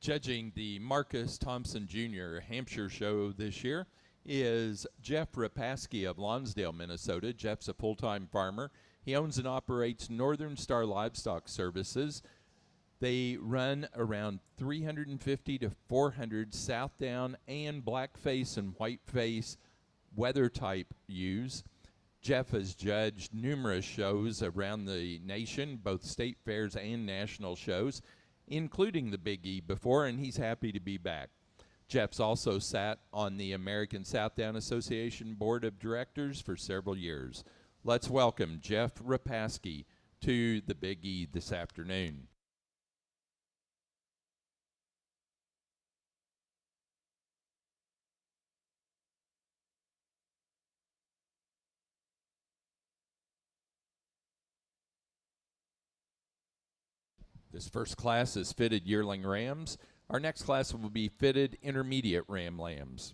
Judging the Marcus Thompson Jr. Hampshire show this year is Jeff Rapaski of Lonsdale, Minnesota. Jeff's a full-time farmer. He owns and operates Northern Star Livestock Services. They run around 350 to 400 Southdown and blackface and whiteface weather-type ewes. Jeff has judged numerous shows around the nation, both state fairs and national shows, including the Big E before, and he's happy to be back. Jeff's also sat on the American Southdown Association Board of Directors for several years. Let's welcome Jeff Rapaski to the Big E this afternoon. This first class is fitted yearling rams. Our next class will be fitted intermediate ram lambs.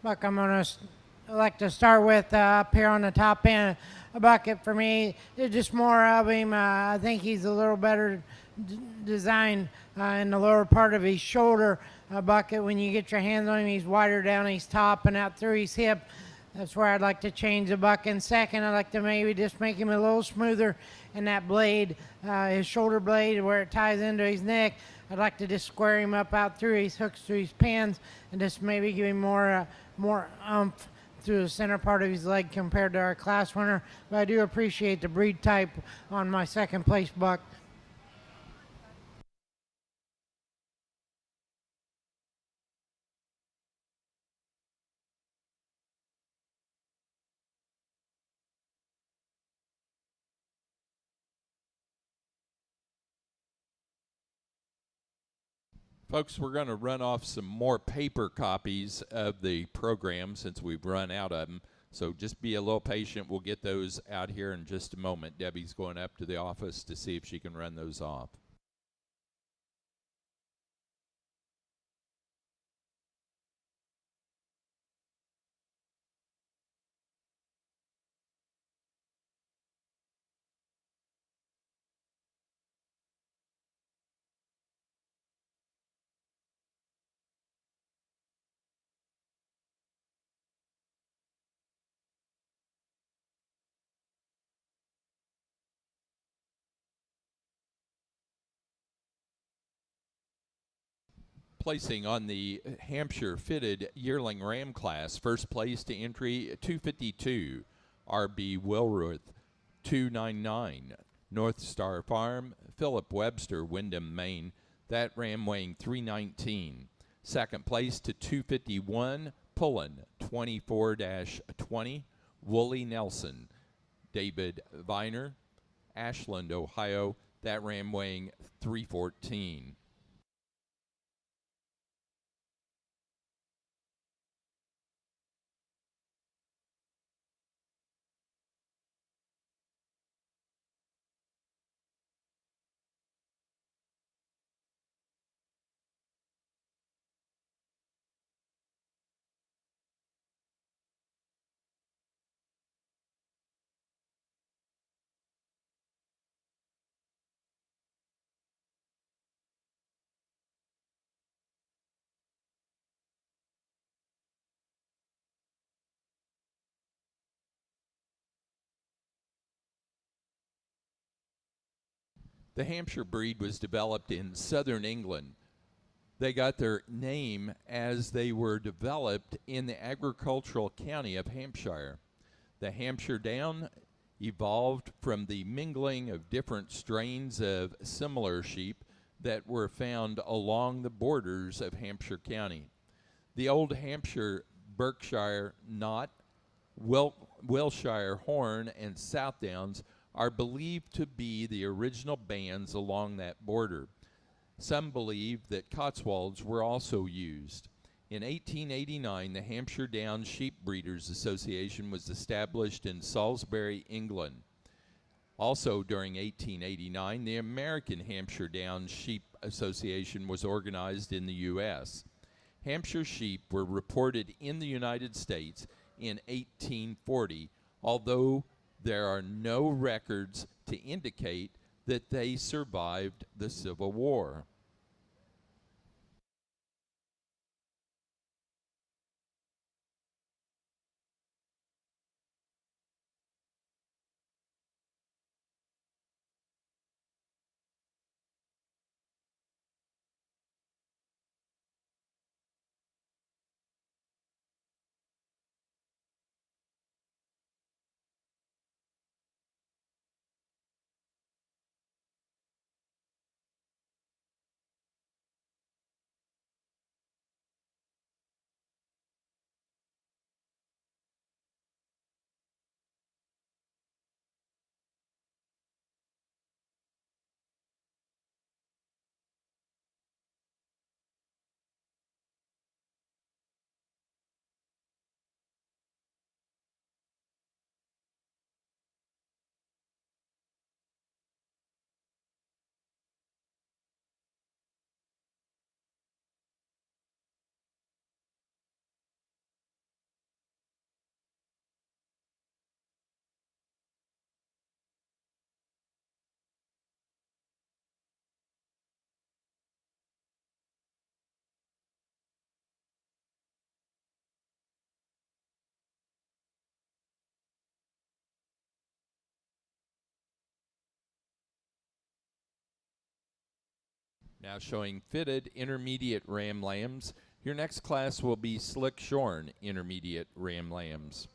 Buck, I'm going to like to start with up here on the top end. A bucket for me, there's just more of him. I think he's a little better designed in the lower part of his shoulder. A bucket, when you get your hands on him, he's wider down his top and out through his hip. That's where I'd like to change the buck. And second, I'd like to maybe just make him a little smoother in that blade, his shoulder blade where it ties into his neck. I'd like to just square him up out through his hooks, through his pins, and just maybe give him more oomph through the center part of his leg compared to our class winner. But I do appreciate the breed type on my second place buck. Folks, we're going to run off some more paper copies of the program since we've run out of them. So just be a little patient. We'll get those out here in just a moment. Debbie's going up to the office to see if she can run those off. Placing on the Hampshire fitted yearling ram class, first place to entry 252, R.B. Wilruth, 299, North Star Farm, Philip Webster, Windham, Maine, that ram weighing 319. Second place to 251, Pullen, 24-20, Wooly Nelson, David Viner, Ashland, Ohio, that ram weighing 314. The Hampshire breed was developed in southern England. They got their name as they were developed in the agricultural county of Hampshire. The Hampshire Down evolved from the mingling of different strains of similar sheep that were found along the borders of Hampshire County. The Old Hampshire, Berkshire Knot, Wiltshire Horn, and Southdowns are believed to be the original bands along that border. Some believe that Cotswolds were also used. In 1889, the Hampshire Downs Sheep Breeders Association was established in Salisbury, England. Also during 1889, the American Hampshire Downs Sheep Association was organized in the U.S. Hampshire sheep were reported in the United States in 1840, although There are no records to indicate that they survived the Civil War. Now showing fitted intermediate ram lambs. Your next class will be slick shorn intermediate ram lambs.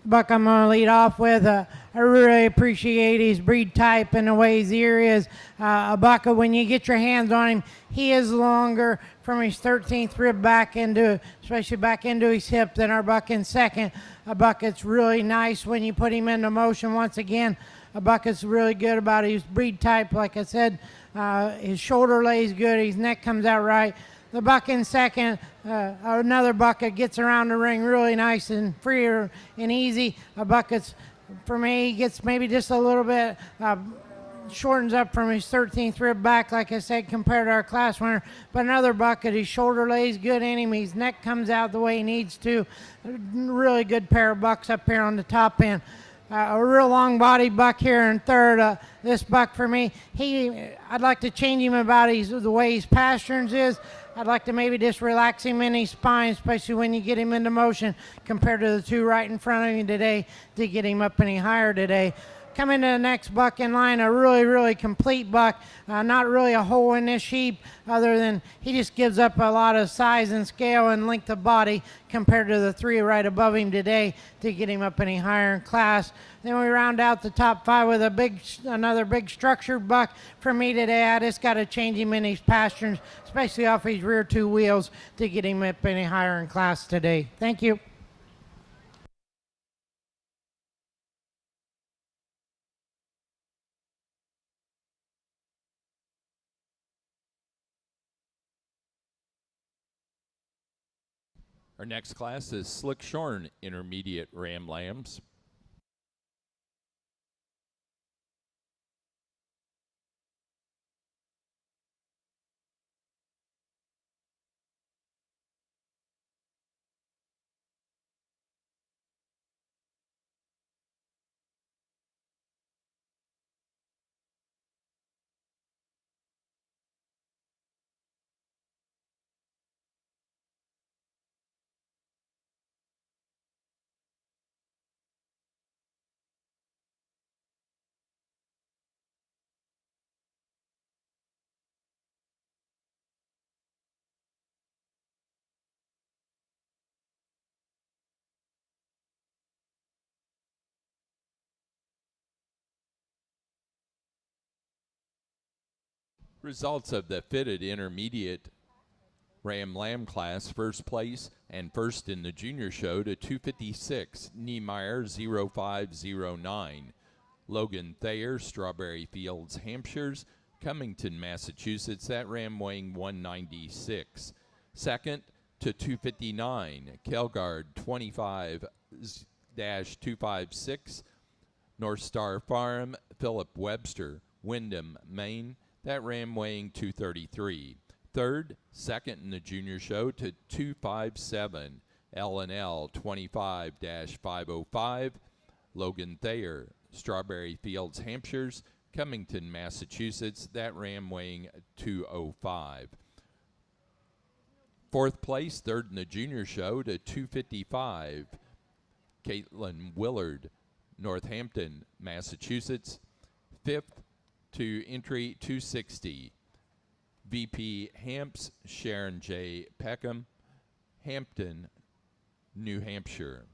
buck I'm going to lead off with. I really appreciate his breed type and the way his ear is. A buck, when you get your hands on him, he is longer from his 13th rib back into, especially back into his hip, than our buck in second. A buck that's really nice when you put him into motion once again. A buck that's really good about his breed type. Like I said, his shoulder lays good, his neck comes out right. The buck in second, another buck that gets around the ring really nice and free and easy. A buck that's, for me, gets maybe just a little bit, shortens up from his 13th rib back, like I said, compared to our class winner. But another buck that his shoulder lays good in him, his neck comes out the way he needs to. Really good pair of bucks up here on the top end. A real long body buck here in third. This buck for me, I'd like to change him about the way his pasturing is. I'd like to maybe just relax him in his spine, especially when you get him into motion, compared to the two right in front of him today to get him up any higher today. Coming to the next buck in line, a really, really complete buck. Not really a hole in this sheep, other than he just gives up a lot of size and scale and length of body compared to the three right above him today to get him up any higher in class. Then we round out the top five with another big structured buck. For me today, I just got to change him in his pasturing, especially off his rear two wheels, to get him up any higher in class today. Thank you. Our next class is Slick Shorn Intermediate Ram Lambs. Results of the fitted intermediate Ram Lamb class: first place and first in the junior show to 256, Niemeyer 0509. Logan Thayer, Strawberry Fields, Hampshires, Cummington, Massachusetts. That ram weighing 196. Second to 259, Kelgard 25-256, North Star Farm, Philip Webster, Wyndham, Maine. That ram weighing 233. Third, second in the junior show to 257, L&L 25-505, Logan Thayer, Strawberry Fields, Hampshires, Cummington, Massachusetts. That ram weighing 205. Fourth place, third in the junior show to 255, Caitlin Willard, Northampton, Massachusetts. Fifth to entry 260, VP Hamps, Sharon J. Peckham, Hampton, New Hampshire.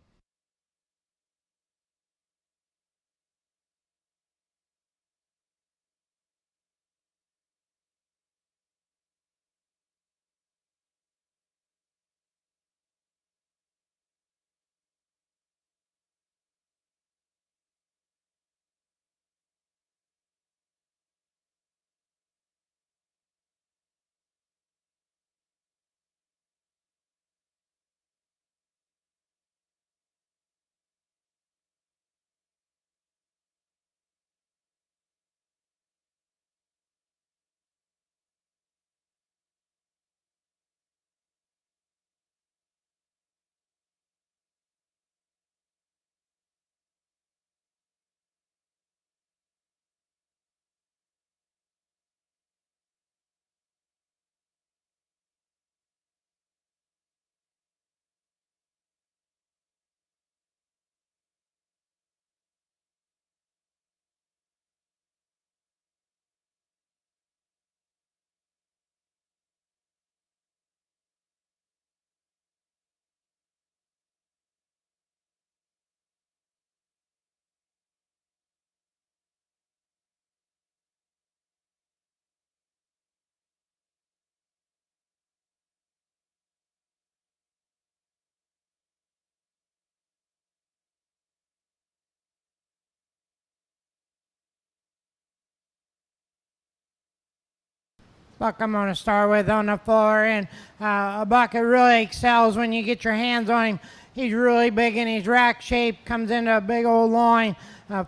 buck I'm going to start with on the floor. And a buck that really excels when you get your hands on him. He's really big in his rack shape, comes into a big old loin,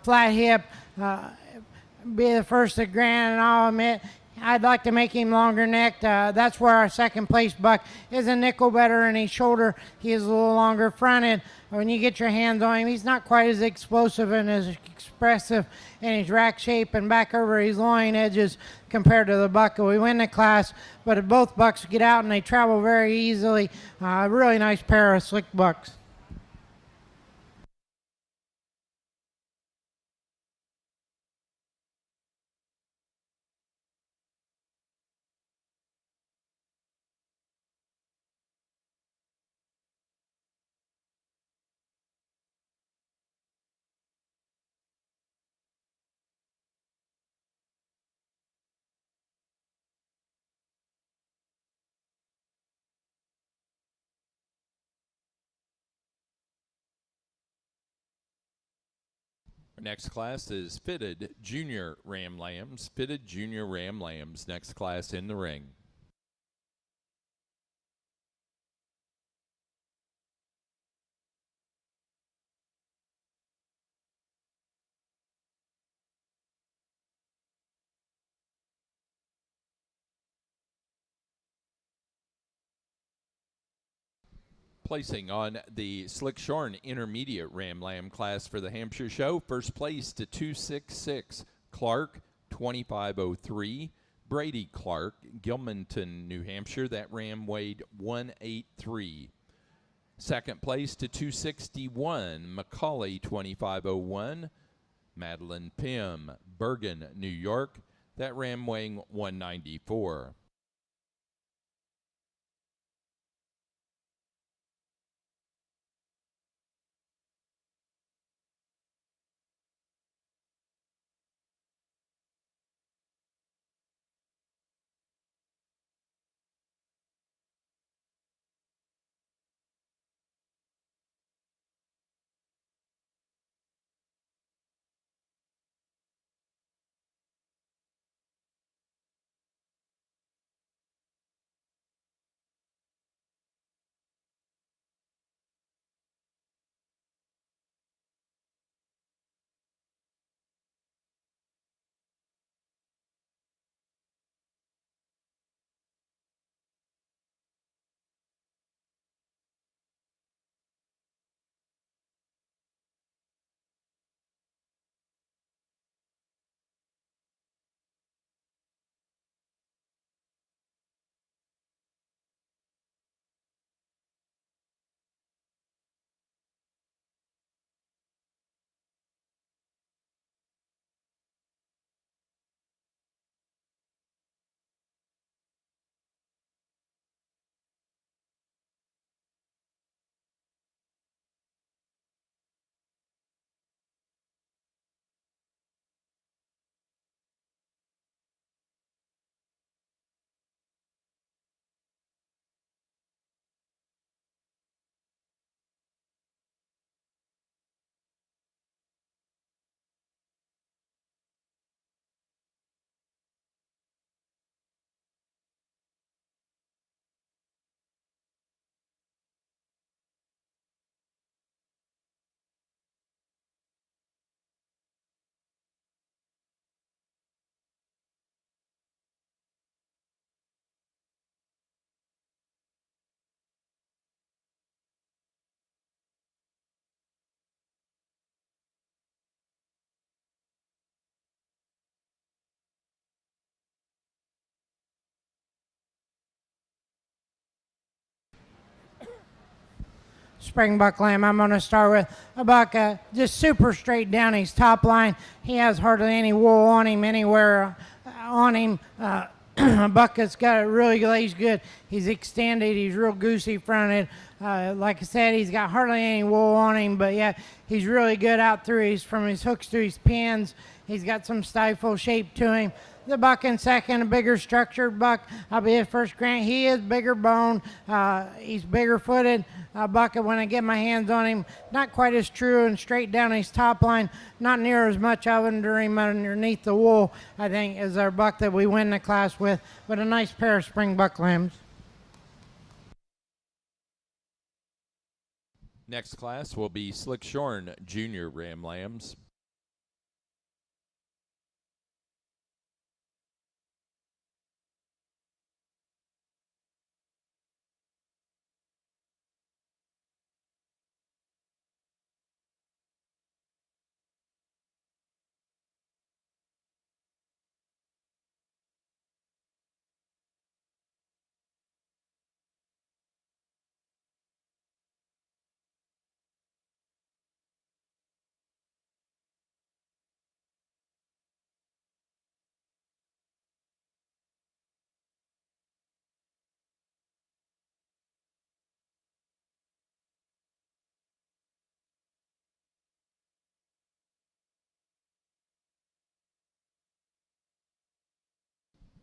flat hip. Be the first at grand, and I'll admit I'd like to make him longer necked. That's where our second place buck is a nickel better in his shoulder. He is a little longer fronted. When you get your hands on him, he's not quite as explosive and as expressive in his rack shape and back over his loin edges compared to the buck. We win the class, but both bucks get out and they travel very easily. Really nice pair of slick bucks. Our next class is fitted junior ram lambs. Fitted junior ram lambs. Next class in the ring. Placing on the slick shorn intermediate ram lamb class for the Hampshire show. First place to 266, Clark, 2503. Brady Clark, Gilmanton, New Hampshire. That ram weighed 183. Second place to 261, Macaulay, 2501. Madeline Pym, Bergen, New York. That ram weighing 194. Springbuck lamb I'm going to start with. A buck just super straight down his top line. He has hardly any wool on him anywhere on him. A buck that's got it really glazed good. He's extended. He's real goosey fronted. Like I said, he's got hardly any wool on him, but yeah, he's really good out through. He's from his hooks to his pins. He's got some stifle shape to him. The buck in second, a bigger structured buck. I'll be his first grant. He is bigger bone. He's bigger footed. Buck, when I get my hands on him, not quite as true and straight down his top line. Not near as much of under him underneath the wool, I think, as our buck that we win the class with. But a nice pair of spring buck lambs. Next class will be Slick Shorn Junior Ram Lambs.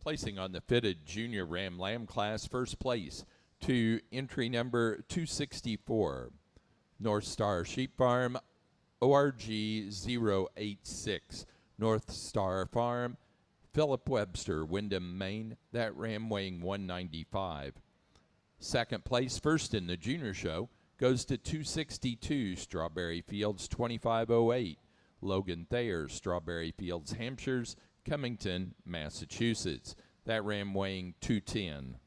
Placing on the fitted Junior Ram Lamb class, first place to entry number 264, North Star Sheep Farm, ORG 086, North Star Farm, Philip Webster, Windham, Maine. That ram weighing 195. Second place, first in the junior show, goes to 262, Strawberry Fields 2508, Logan Thayer, Strawberry Fields, Hampshires, Cummington, Massachusetts. That ram weighing 210.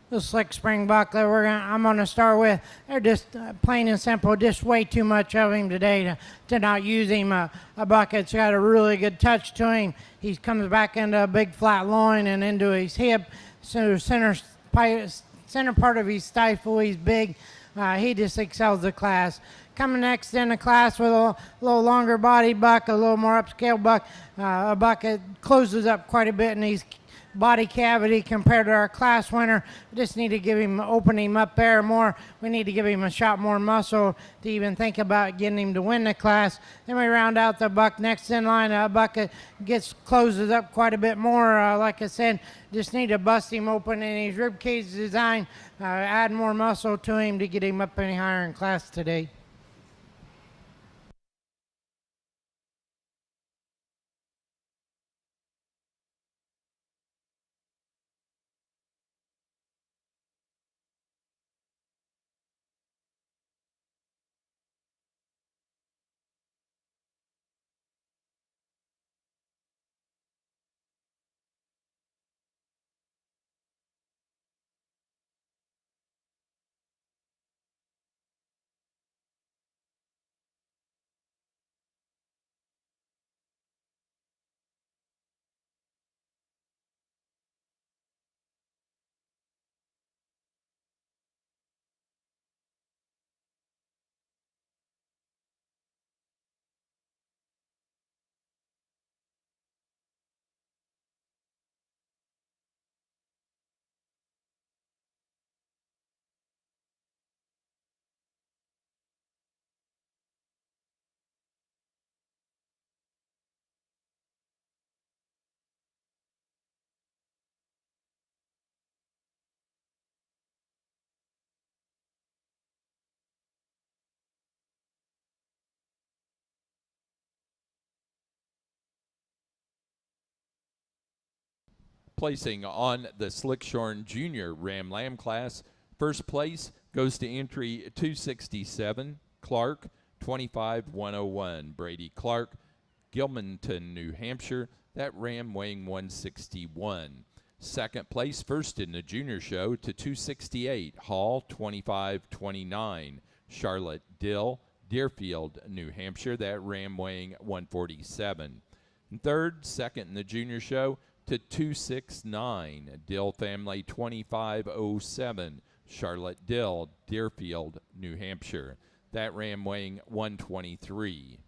The Slick Spring buck that I'm gonna start with, they're just plain and simple, just way too much of him today to not use him. A buck that's got a really good touch to him. He comes back into a big flat loin and into his hip, so center part of his stifle, he's big. He just excels the class. Coming next in the class with a little longer body buck, a little more upscale buck, a buck that closes up quite a bit in his body cavity compared to our class winner. We just need to open him up there more. We need to give him a shot more muscle to even think about getting him to win the class. Then we round out the buck next in line. A buck that closes up quite a bit more. Like I said, just need to bust him open in his rib cage design, add more muscle to him to get him up any higher in class today. Placing on the Slick Shorn Junior Ram Lamb class, first place goes to entry 267, Clark, 25101. Brady Clark, Gilmanton, New Hampshire. That ram weighing 161. Second place, first in the junior show, to 268, Hall, 2529. Charlotte Dill, Deerfield, New Hampshire. That ram weighing 147. And third, second in the junior show, to 269, Dill family, 2507. Charlotte Dill, Deerfield, New Hampshire. That ram weighing 123.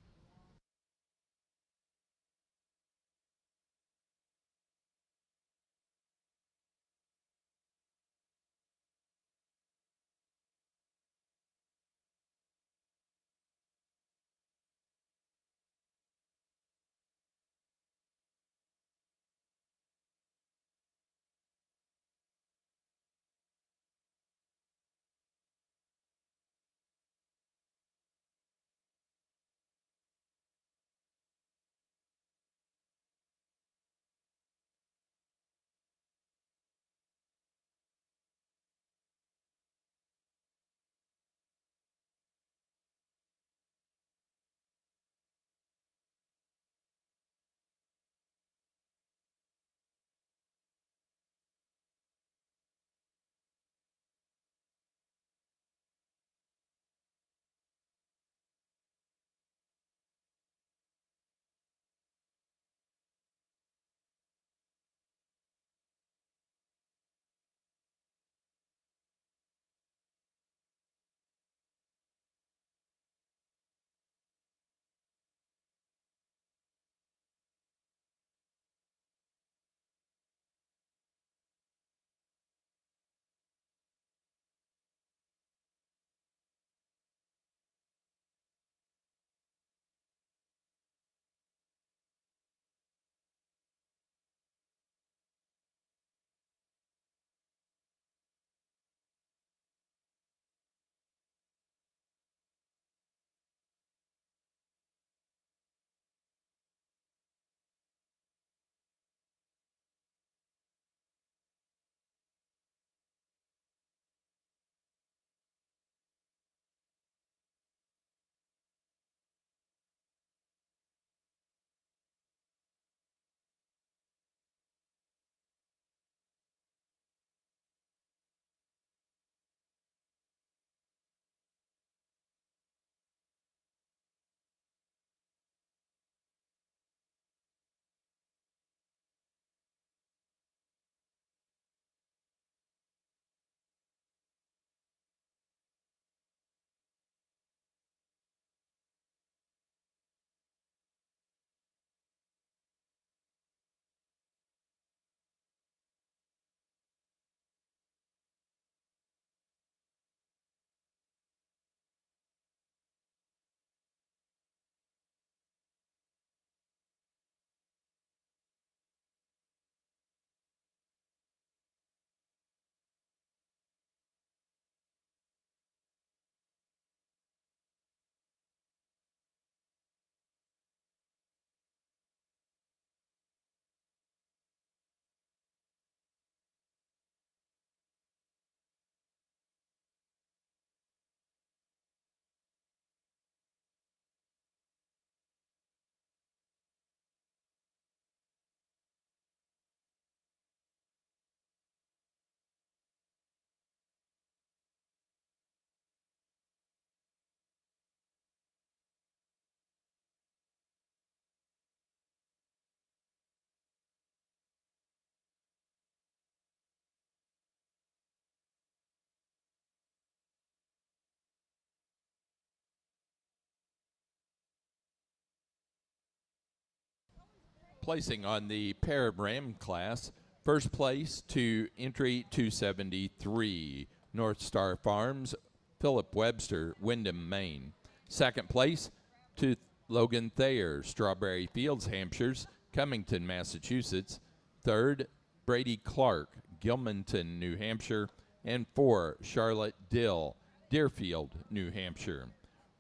Placing on the pair ram class, first place to entry 273, North Star Farms, Philip Webster, Windham, Maine. Second place to Logan Thayer, Strawberry Fields, Hampshires, Cummington, Massachusetts. Third, Brady Clark, Gilmanton, New Hampshire. And four, Charlotte Dill, Deerfield, New Hampshire.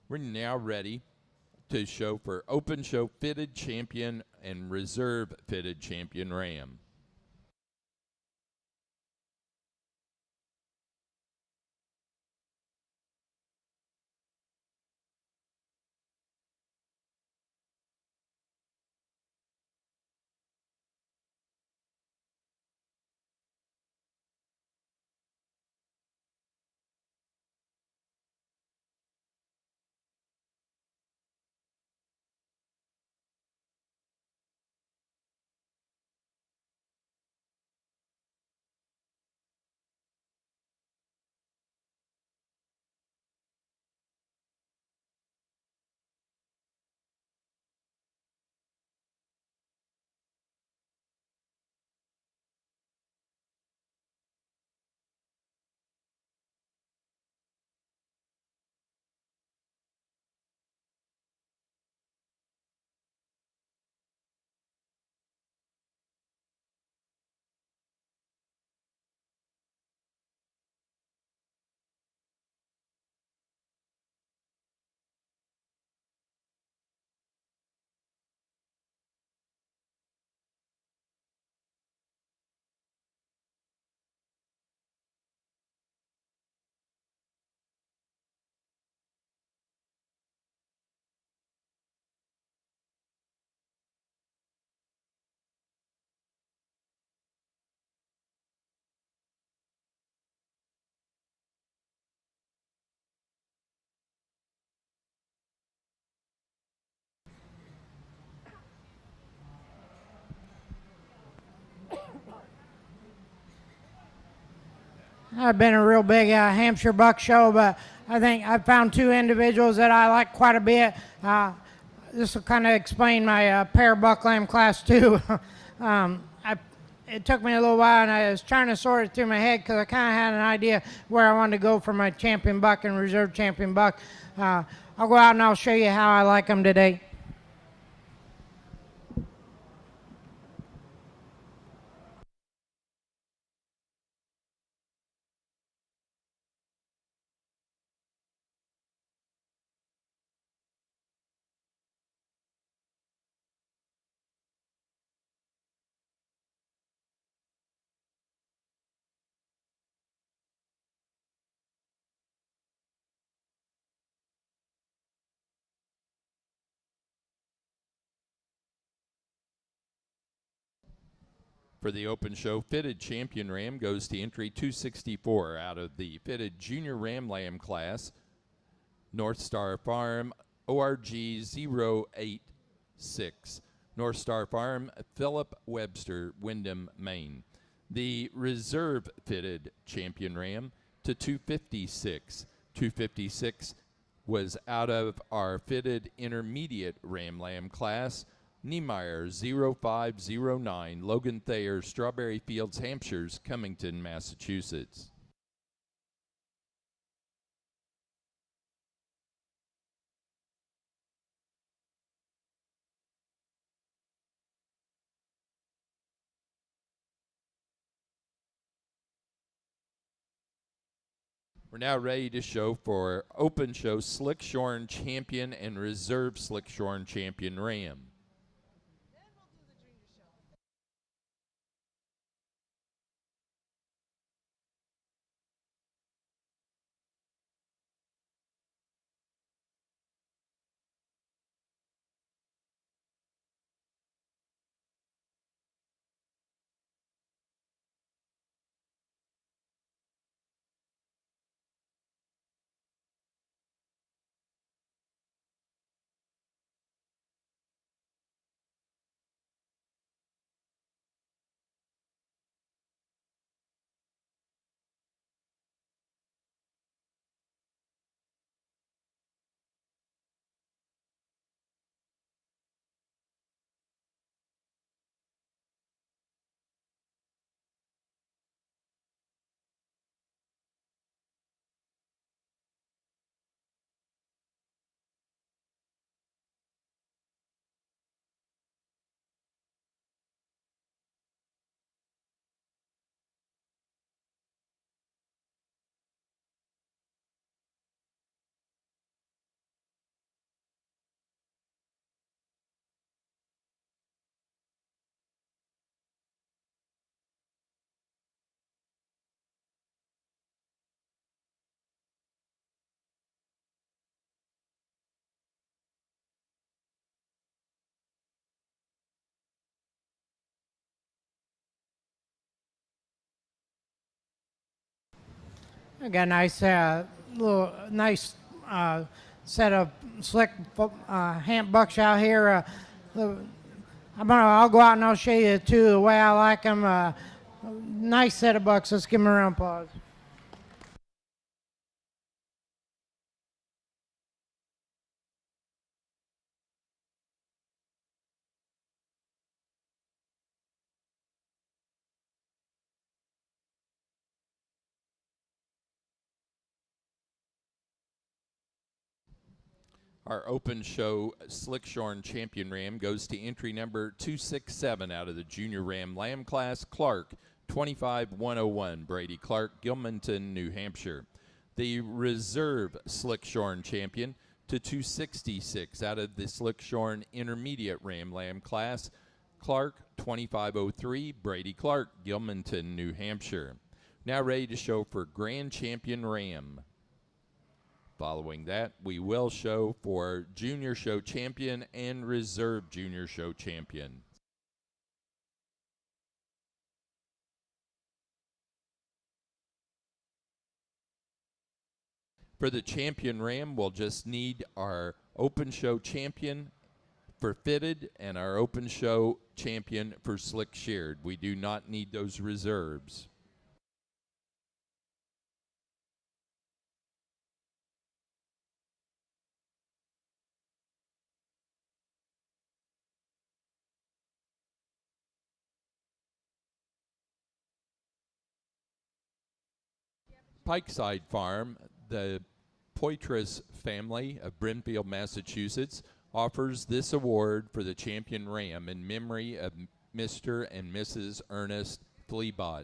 We're now ready to show for open show fitted champion and reserve fitted champion ram. I've been a real big Hampshire buck show, but I think I've found two individuals that I like quite a bit. This will kind of explain my pair buck lamb class too. It took me a little while, and I was trying to sort it through my head because I kind of had an idea where I wanted to go for my champion buck and reserve champion buck. I'll go out and I'll show you how I like them today. For the open show, fitted champion ram goes to entry 264 out of the fitted junior ram lamb class, North Star Farm, ORG 086. North Star Farm, Philip Webster, Windham, Maine. The reserve fitted champion ram to 256. 256 was out of our fitted intermediate ram lamb class, Niemeyer 0509, Logan Thayer, Strawberry Fields, Hampshires, Cummington, Massachusetts. We're now ready to show for open show slick shorn champion and reserve slick shorn champion ram. I got a nice set of slick hamp bucks out here. I'll go out and I'll show you too the way I like them. Nice set of bucks. Let's give them a round of applause. Our open show slick shorn champion ram goes to entry number 267 out of the junior ram lamb class, Clark 25101, Brady Clark, Gilmanton, New Hampshire. The reserve slick shorn champion to 266 out of the slick shorn intermediate ram lamb class, Clark 2503, Brady Clark, Gilmanton, New Hampshire. Now ready to show for grand champion ram. Following that, we will show for junior show champion and reserve junior show champion. For the champion ram, we'll just need our open show champion for fitted and our open show champion for slick sheared. We do not need those reserves. Pikeside Farm, the Poitras family of Brimfield, Massachusetts, offers this award for the champion ram in memory of Mr. and Mrs. Ernest Fleabot.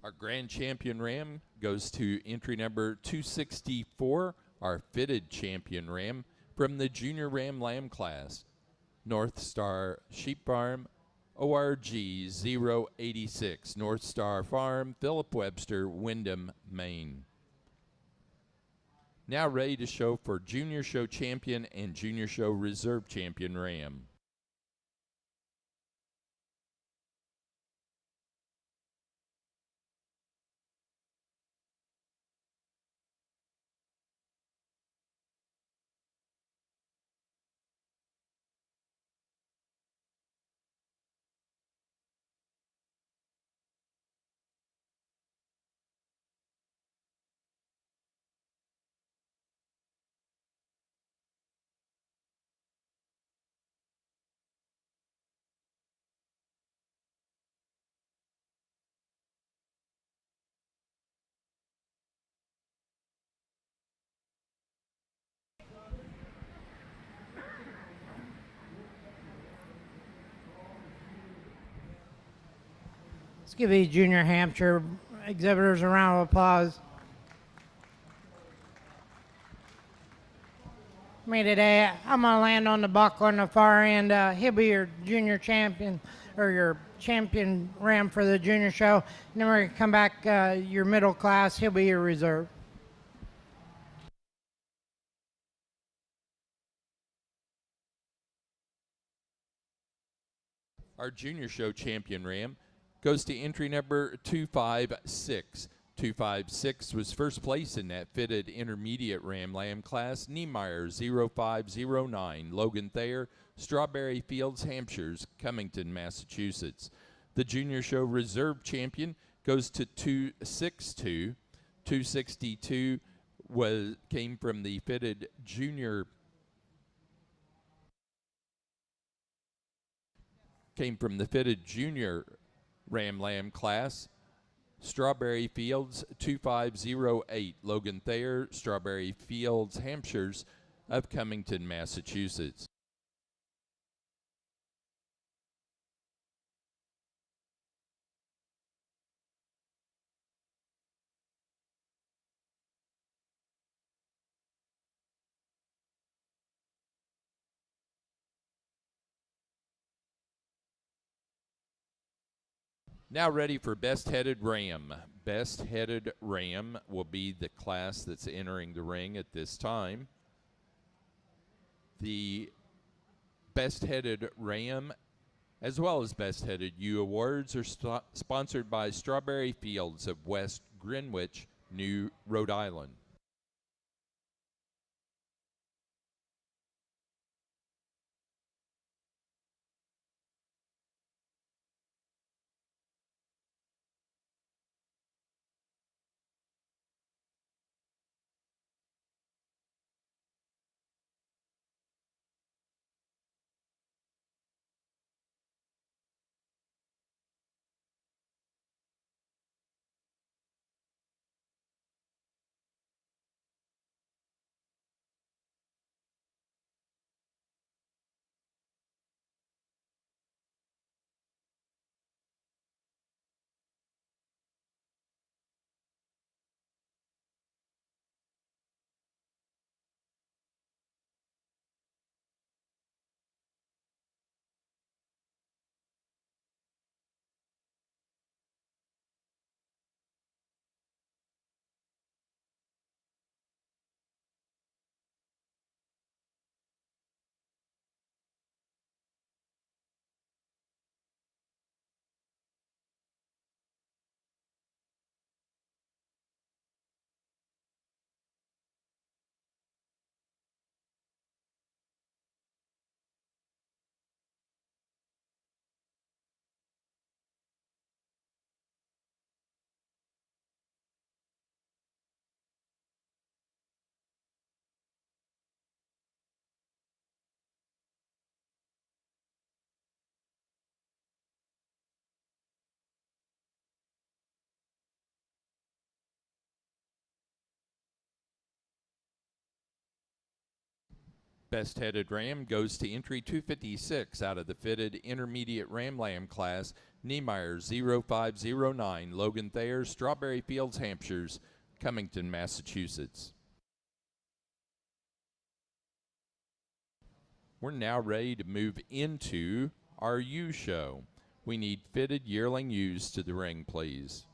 Our grand champion ram goes to entry number 264, our fitted champion ram from the junior ram lamb class, North Star Sheep Farm, ORG 086, North Star Farm, Philip Webster, Windham, Maine. Now ready to show for Junior Show Champion and Junior Show Reserve Champion ram. Let's give these junior Hampshire exhibitors a round of applause. Me today, I'm going to land on the buck on the far end. He'll be your junior champion or your champion ram for the junior show. And then we're going to come back your middle class. He'll be your reserve. Our Junior Show Champion ram goes to entry number 256. 256 was first place in that fitted intermediate ram lamb class. Niemeyer 0509, Logan Thayer, Strawberry Fields, Hampshires, Cummington, Massachusetts. The Junior Show Reserve Champion goes to 262. 262 came from the fitted junior ram lamb class. Strawberry Fields 2508, Logan Thayer, Strawberry Fields, Hampshires of Cummington, Massachusetts. Now ready for Best Headed Ram. Best Headed Ram will be the class that's entering the ring at this time. The Best Headed Ram as well as Best Headed Ewe awards are sponsored by Strawberry Fields of West Greenwich, New Rhode Island. Best headed ram goes to entry 256 out of the fitted intermediate ram lamb class, Niemeyer 0509, Logan Thayer, Strawberry Fields, Hampshires, Cummington, Massachusetts. We're now ready to move into our ewe show. We need fitted yearling ewes to the ring, please.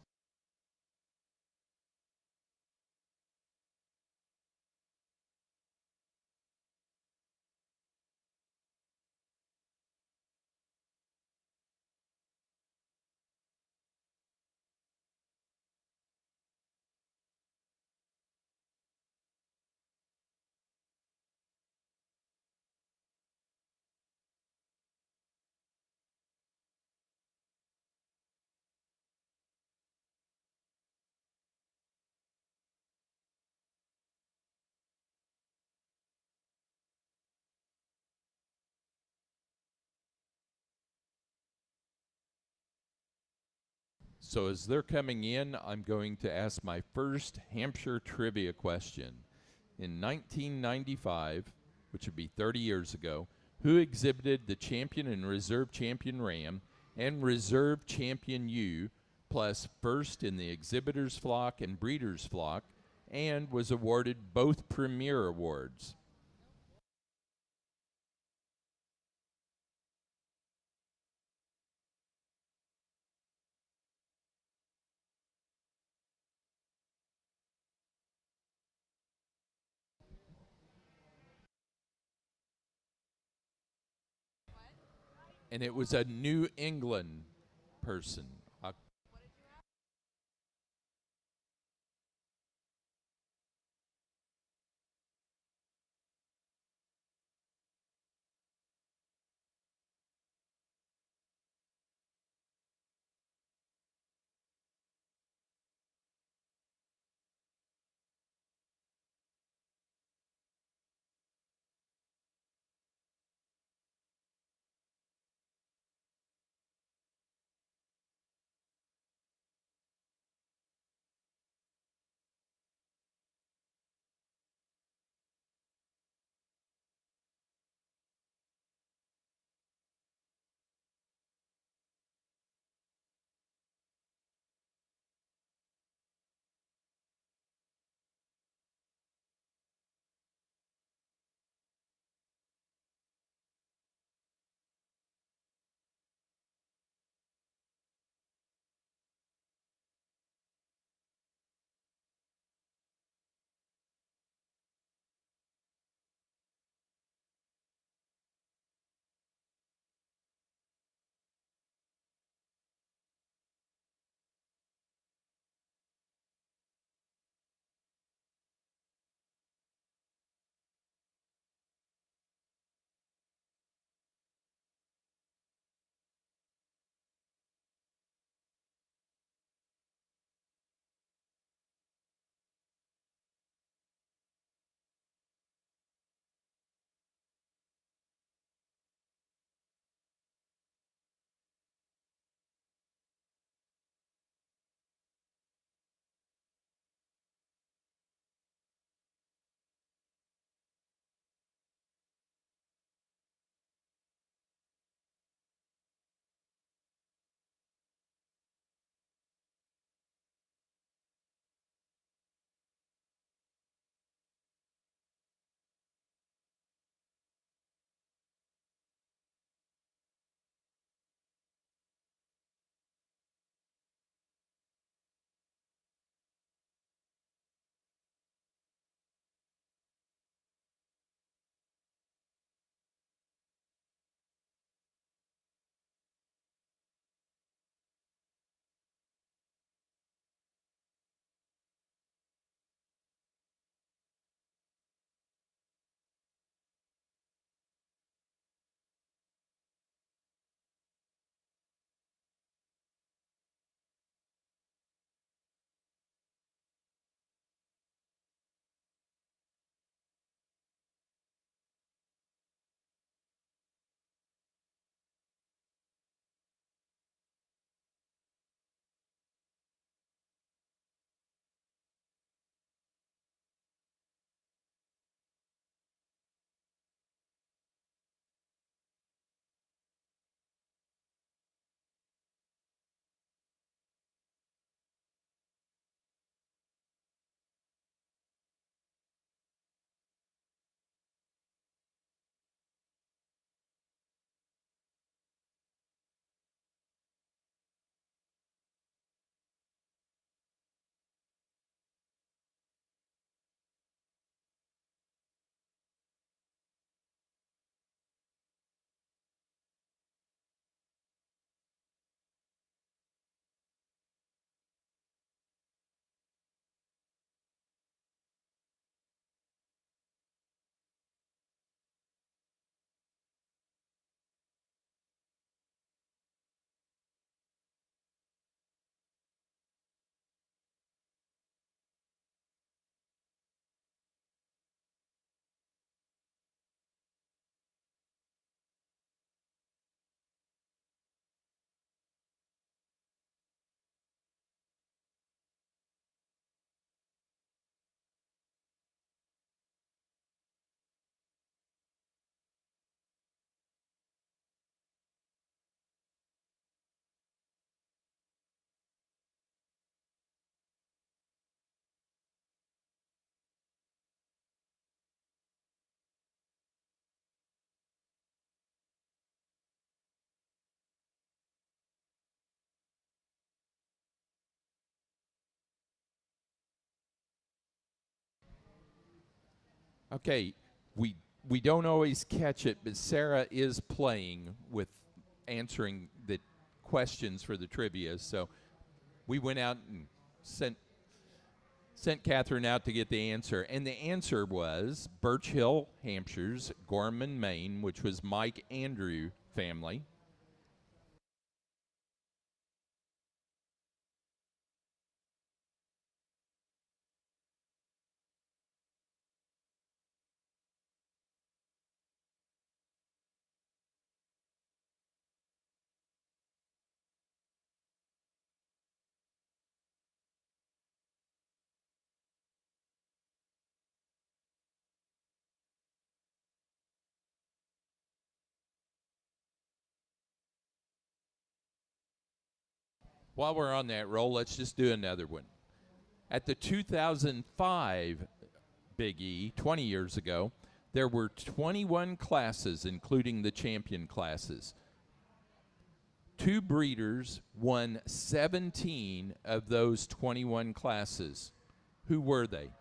So as they're coming in, I'm going to ask my first Hampshire trivia question. In 1995, which would be 30 years ago, who exhibited the champion and reserve champion ram and reserve champion ewe, plus first in the exhibitor's flock and breeder's flock, and was awarded both premier awards? And it was a New England person. Okay, we we don't always catch it, but Sarah is playing with answering the questions for the trivia. So we went out and sent Catherine out to get the answer, and the answer was Birch Hill, Hampshire's Gorman, Maine, which was Mike Andrew family. While we're on that roll, let's just do another one. At the 2005 Big E, 20 years ago, there were 21 classes, including the champion classes. Two breeders won 17 of those 21 classes. Who were they?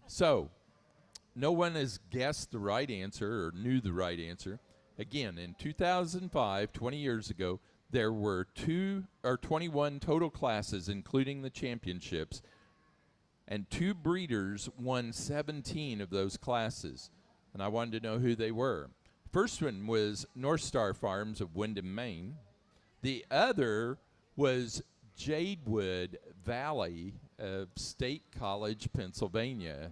So, no one has guessed the right answer or knew the right answer. Again, in 2005, 20 years ago, there were 21 total classes, including the championships, and 2 breeders won 17 of those classes. And I wanted to know who they were. First one was North Star Farms of Windham, Maine. The other was Jadewood Valley of State College, Pennsylvania.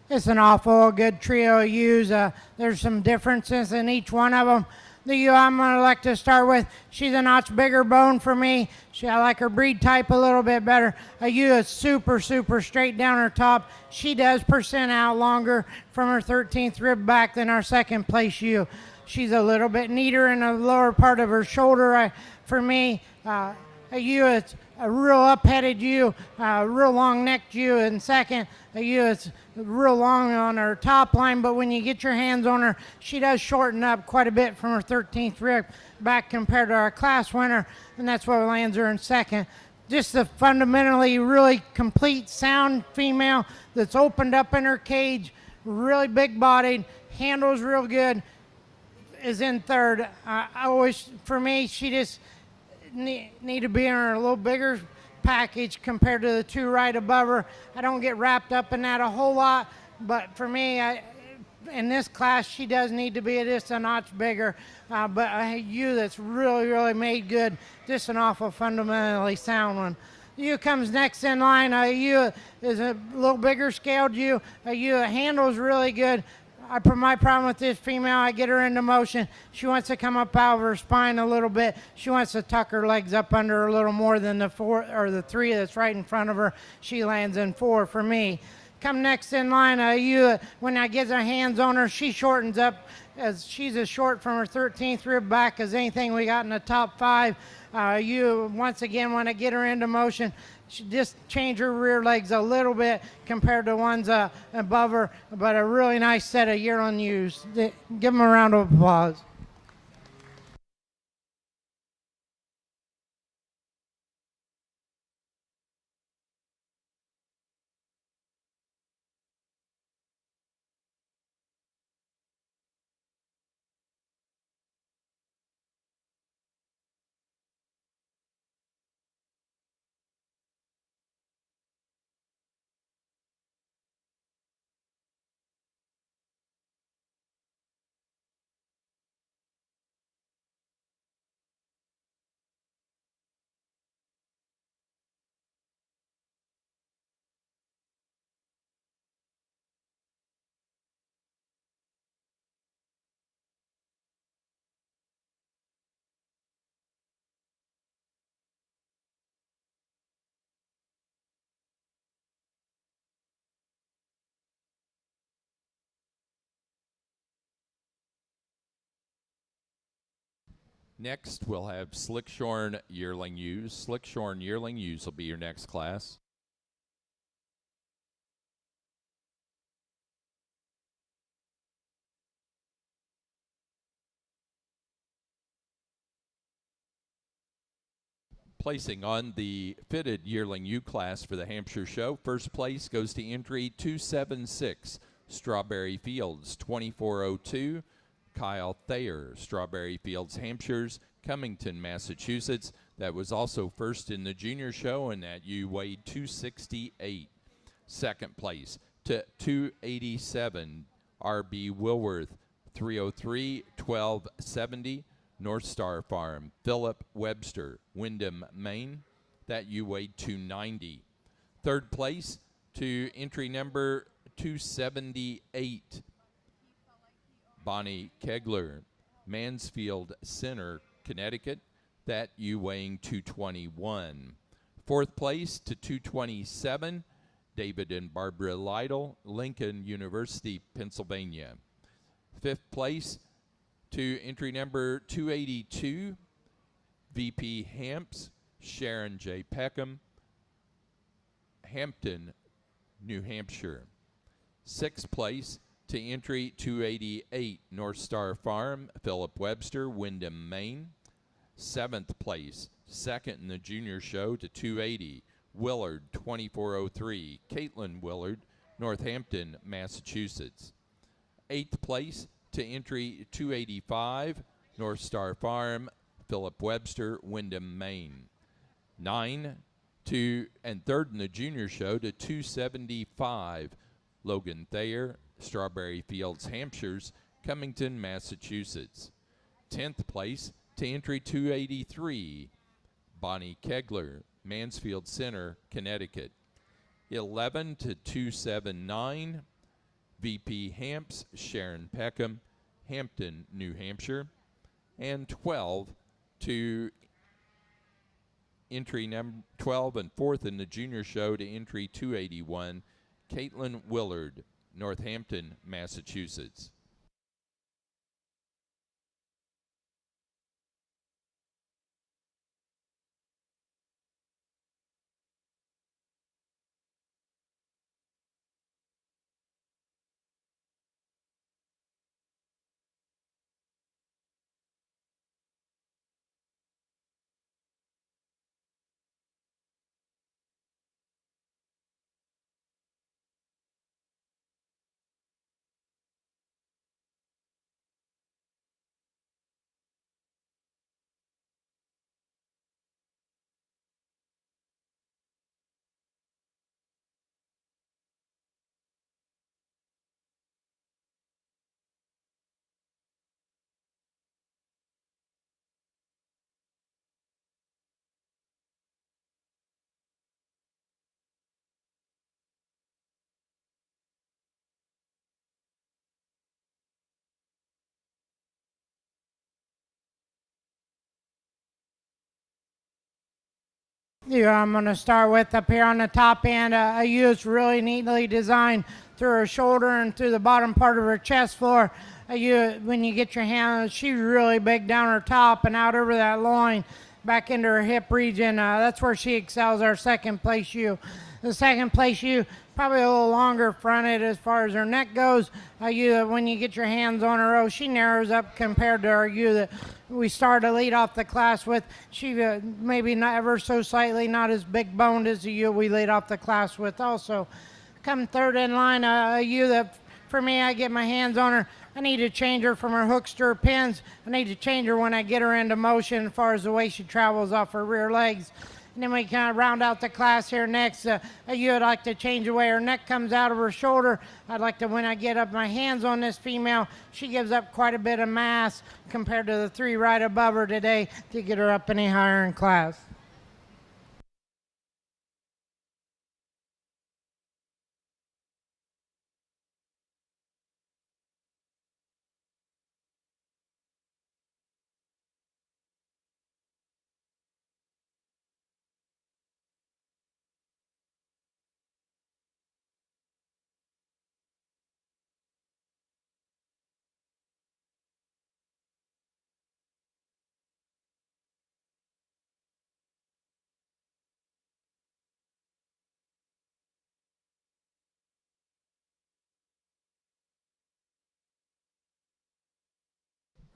It's an awful good trio of ewes. There's some differences in each one of them. The ewe I'm going to like to start with, she's a notch bigger bone for me. I like her breed type a little bit better. A ewe is super, super straight down her top. She does percent out longer from her 13th rib back than our second place ewe. She's a little bit neater in the lower part of her shoulder. For me, a ewe is a real up-headed ewe, real long-necked ewe. And second, a ewe is real long on her top line, but when you get your hands on her, she does shorten up quite a bit from her 13th rib back compared to our class winner, and that's what lands her in second. Just a fundamentally really complete sound female that's opened up in her cage, really big-bodied, handles real good, is in third. For me, she just need to be in a little bigger package compared to the two right above her. I don't get wrapped up in that a whole lot, but for me, in this class, she does need to be just a notch bigger. But a ewe that's really, really made good, just an awful fundamentally sound one. The ewe comes next in line. A ewe is a little bigger scaled ewe. A ewe handles really good. My problem with this female, I get her into motion. She wants to come up out of her spine a little bit. She wants to tuck her legs up under her a little more than the four or the three that's right in front of her. She lands in four for me. Come next in line, when I get her hands on her, she shortens up as she's as short from her 13th rib back as anything we got in the top five. Once again, when I get her into motion, she just change her rear legs a little bit compared to ones above her, but a really nice set of yearling ewes. Give them a round of applause. Next, we'll have slick shorn yearling ewes. Slick shorn yearling ewes will be your next class. Placing on the fitted yearling ewe class for the Hampshire show, first place goes to entry 276, Strawberry Fields, 2402. Kyle Thayer, Strawberry Fields, Hampshire's, Cummington, Massachusetts. That was also first in the junior show, and that ewe weighed 268. Second place to 287, R.B. Wilworth, 303, 1270. North Star Farm, Philip Webster, Windham, Maine. That ewe weighed 290. Third place to entry number 278, Bonnie Kegler, Mansfield Center, Connecticut. That ewe weighing 221. Fourth place to 227, David and Barbara Lytle, Lincoln University, Pennsylvania. Fifth place to entry number 282, VP Hamps, Sharon J. Peckham, Hampton, New Hampshire. Sixth place to entry 288, North Star Farm, Philip Webster, Windham, Maine. Seventh place, second in the junior show to 280, Willard, 2403, Caitlin Willard, Northampton, Massachusetts. Eighth place to entry 285, North Star Farm, Philip Webster, Windham, Maine. 9 to and third in the junior show to 275, Logan Thayer, Strawberry Fields, Hampshire's, Cummington, Massachusetts. 10th place to entry 283, Bonnie Kegler, Mansfield Center, Connecticut. 11 to 279, VP Hamps, Sharon Peckham, Hampton, New Hampshire. And 12 to entry number 12 and 4th in the junior show to entry 281, Caitlin Willard, Northampton, Massachusetts. Yeah, I'm going to start with up here on the top end. A ewe really neatly designed through her shoulder and through the bottom part of her chest floor. A ewe, when you get your hand, she's really big down her top and out over that loin, back into her hip region. That's where she excels, our second place ewe. The second place ewe, probably a little longer fronted as far as her neck goes. A ewe that when you get your hands on her, she narrows up compared to our ewe that we started to lead off the class with. She maybe not ever so slightly not as big boned as the ewe we lead off the class with also. Come third in line, a ewe that for me, I get my hands on her. I need to change her from her hooks to her pins. I need to change her when I get her into motion as far as the way she travels off her rear legs. And then we kind of round out the class here next. You would like to change the way her neck comes out of her shoulder. I'd like to, when I get up my hands on this female, she gives up quite a bit of mass compared to the three right above her today to get her up any higher in class.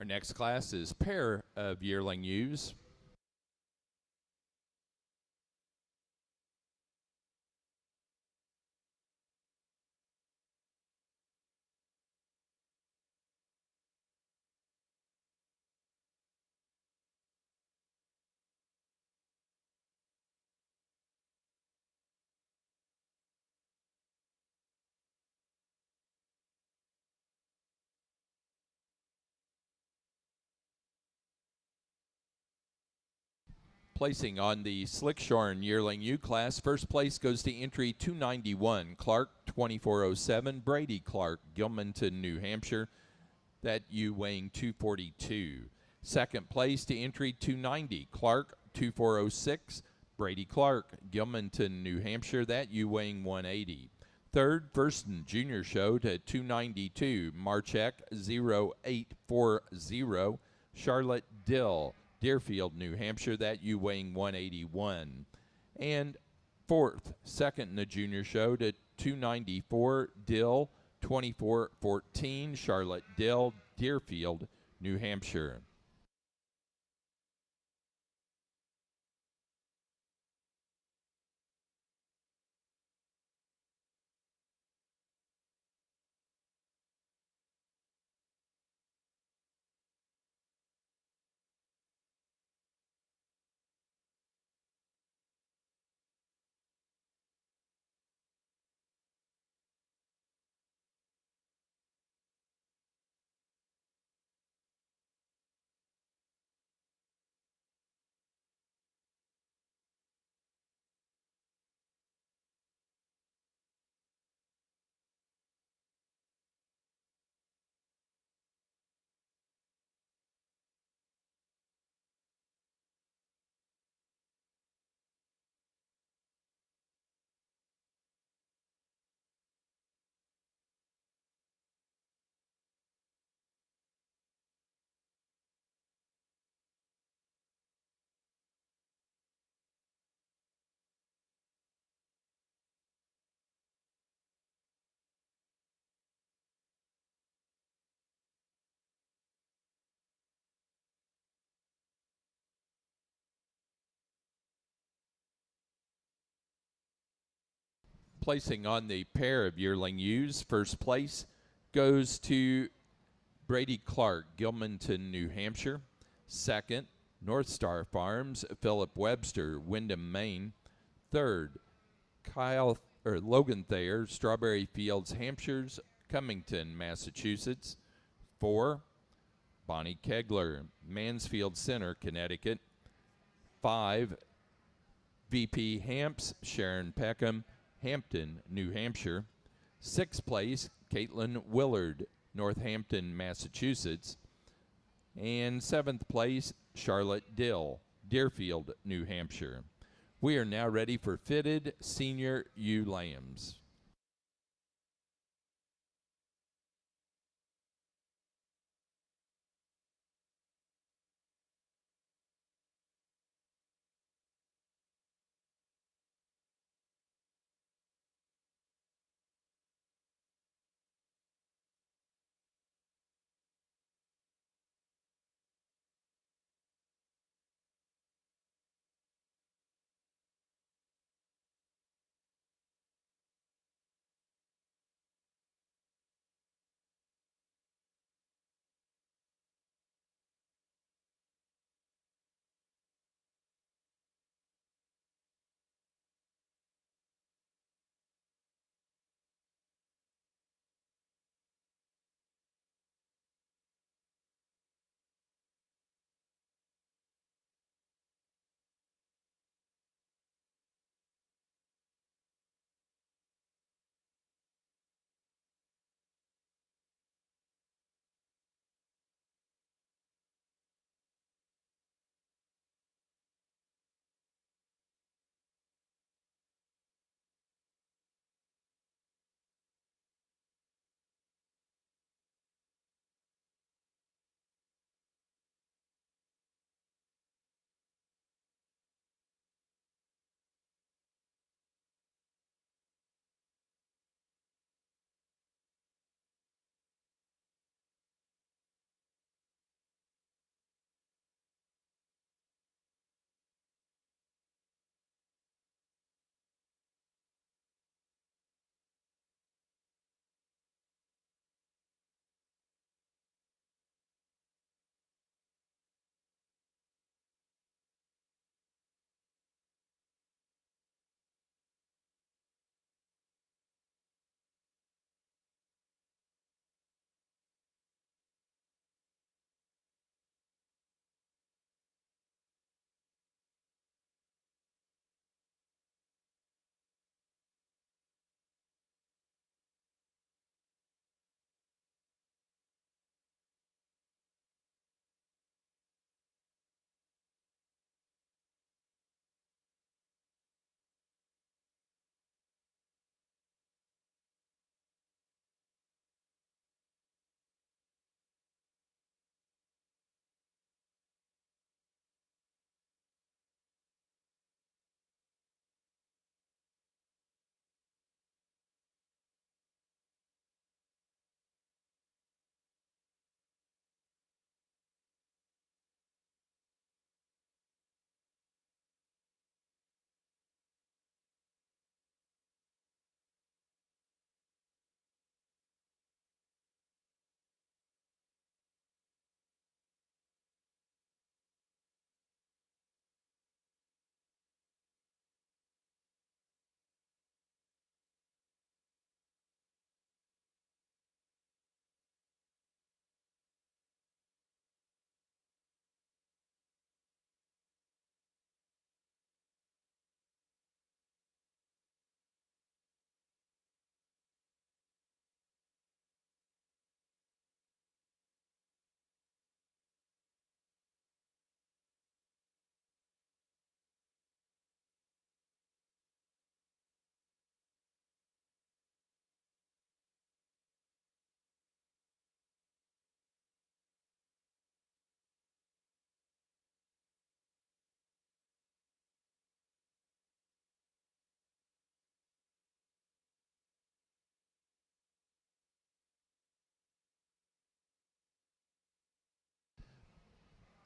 Our next class is pair of yearling ewes. Placing on the slick shorn yearling ewe class, first place goes to entry 291, Clark 2407, Brady Clark, Gilmanton, New Hampshire. That ewe weighing 242. Second place to entry 290, Clark 2406, Brady Clark, Gilmanton, New Hampshire. That ewe weighing 180. Third, first and junior show to 292, Marchek 0840, Charlotte Dill, Deerfield, New Hampshire. That ewe weighing 181. And fourth, second in the junior show to 294, Dill 2414, Charlotte Dill, Deerfield, New Hampshire. Placing on the pair of yearling ewes, first place goes to Brady Clark, Gilmanton, New Hampshire. Second, North Star Farms, Philip Webster, Windham, Maine. Third, Logan Thayer, Strawberry Fields, Hampshire's, Cummington, Massachusetts. 4, Bonnie Kegler, Mansfield Center, Connecticut. 5, VP Hamps, Sharon Peckham, Hampton, New Hampshire. 6th place, Caitlin Willard, Northampton, Massachusetts. And 7th place, Charlotte Dill, Deerfield, New Hampshire. We are now ready for fitted senior ewe lambs.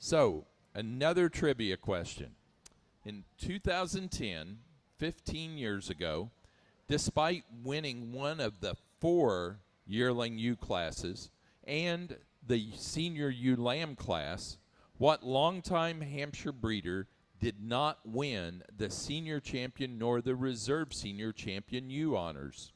So, another trivia question. In 2010, 15 years ago, Despite winning one of the 4 yearling ewe classes and the senior ewe lamb class, what longtime Hampshire breeder did not win the senior champion nor the reserve senior champion ewe honors?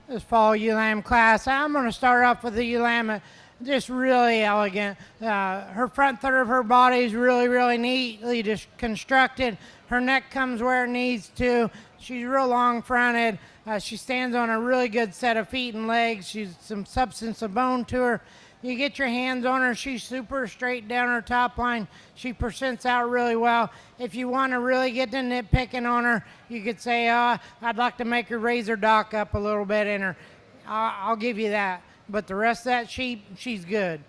This fall ewe lamb class, I'm going to start off with the ewe lamb, just really elegant. Her front third of her body is really neatly just constructed. Her neck comes where it needs to. She's real long fronted. She stands on a really good set of feet and legs. She's some substance of bone to her. You get your hands on her, she's super straight down her top line. She percents out really well. If you want to really get to nitpicking on her, you could say, I'd like to make her raise her dock up a little bit in her. I'll give you that. But the rest of that sheep, she's good.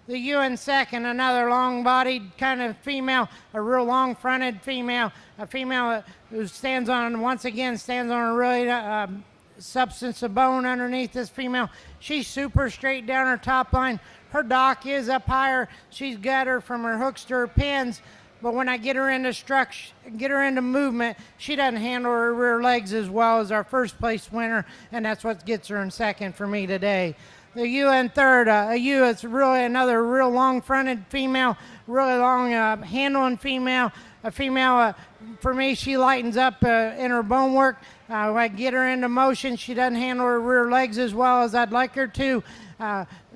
The ewe in second, another long-bodied kind of female, a real long-fronted female, a female who stands on a really substance of bone underneath this female. She's super straight down her top line. Her dock is up higher. She's got her from her hooks to her pins. But when I get her into structure, get her into movement, she doesn't handle her rear legs as well as our first place winner, and that's what gets her in second for me today. The ewe in third, a ewe is really another real long-fronted female, really long handling female. A female, for me, she lightens up in her bone work. When I get her into motion, she doesn't handle her rear legs as well as I'd like her to.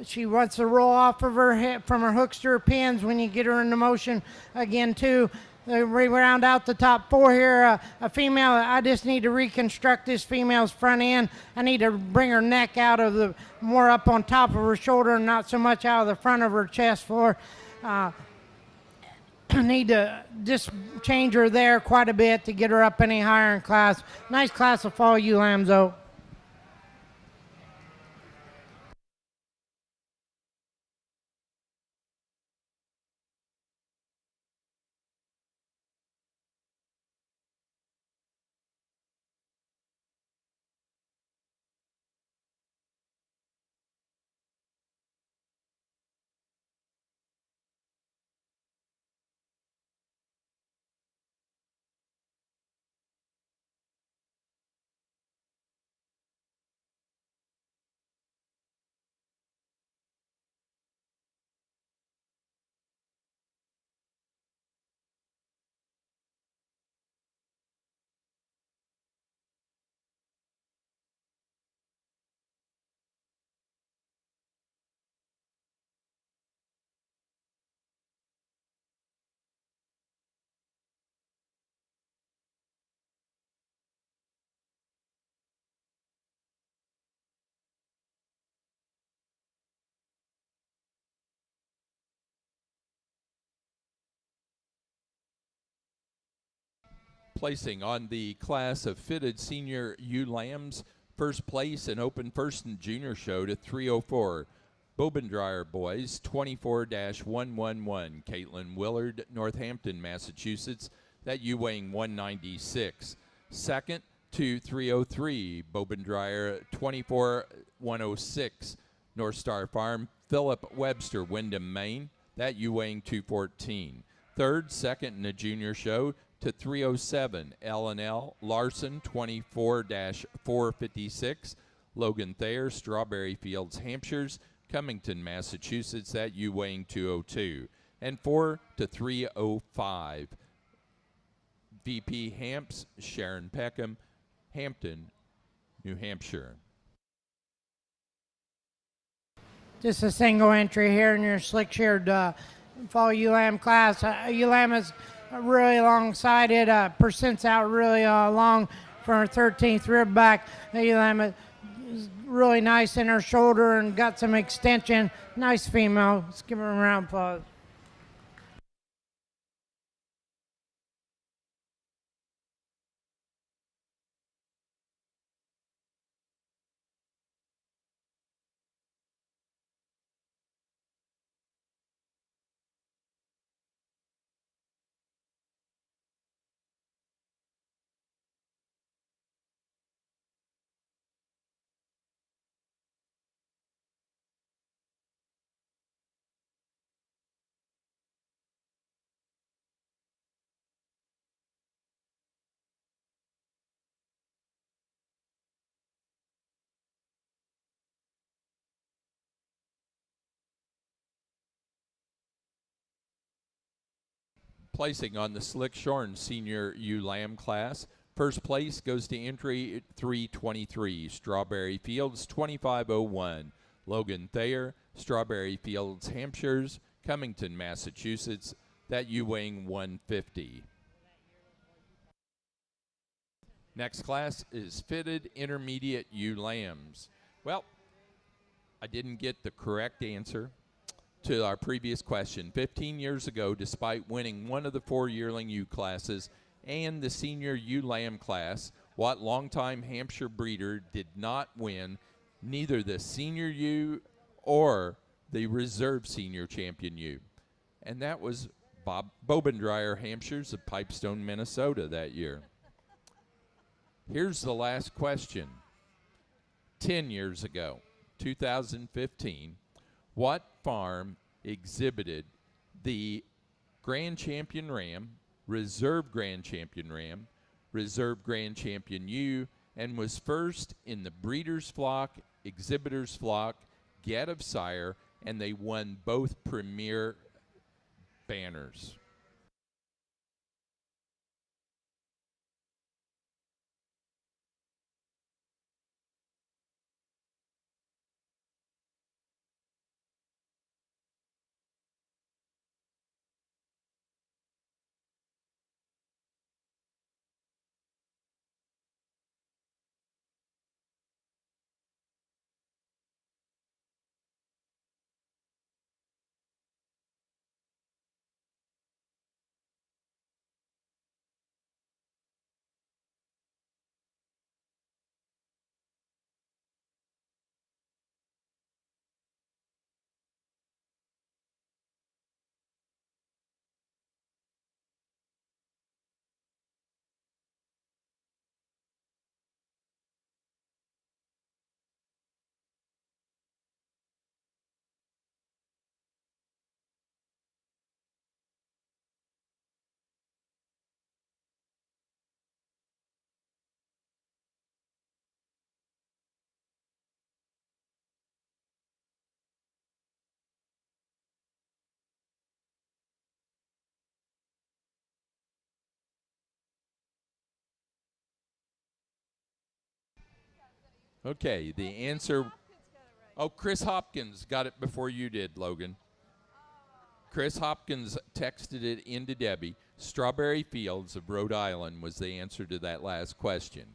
She wants to roll off of her hip from her hooks to her pins when you get her into motion again, too. We round out the top 4 here. A female, I just need to reconstruct this female's front end. I need to bring her neck out of the, more up on top of her shoulder and not so much out of the front of her chest floor. I need to just change her there quite a bit to get her up any higher in class. Nice class of fall ewe lambs, though. Placing on the class of fitted senior ewe lambs, first place in Open First and Junior Show to 304. Bobendreyer Boys, 24-111. Caitlin Willard, Northampton, Massachusetts. That ewe weighing 196. Second to 303. Bobendreyer, 24-106. North Star Farm, Philip Webster, Wyndham, Maine. That ewe weighing 214. Third, second in the Junior Show to 307. L&L Larson, 24-456. Logan Thayer, Strawberry Fields, Hampshires, Cummington, Massachusetts. That ewe weighing 202. And 4 to 305. VP Hamps, Sharon Peckham, Hampton, New Hampshire. Just a single entry here in your slick-sheared fall ewe lamb class. Ewe lamb is really long-sided, percents out really long from her 13th rib back. Ewe lamb is really nice in her shoulder and got some extension. Nice female. Let's give her a round of applause. Placing on the slick shorn senior ewe lamb class, first place goes to entry 323. Strawberry Fields, 2501. Logan Thayer, Strawberry Fields, Hampshires, Cummington, Massachusetts. That ewe weighing 150. Next class is fitted intermediate ewe lambs. Well, I didn't get the correct answer to our previous question. 15 years ago, despite winning one of the 4 yearling ewe classes and the senior ewe lamb class, what longtime Hampshire breeder did not win neither the senior ewe or the reserve senior champion ewe? And that was Bob Bobendreyer Hampshires of Pipestone, Minnesota that year. Here's the last question. 10 years ago, 2015, what farm exhibited the Grand Champion Ram, Reserve Grand Champion Ram, Reserve Grand Champion ewe, and was first in the Breeders' Flock, Exhibitors' Flock, Get of Sire, and they won both premier banners? Okay, the answer. Oh, Chris Hopkins got it before you did, Logan. Chris Hopkins texted it into Debbie. Strawberry Fields of Rhode Island was the answer to that last question.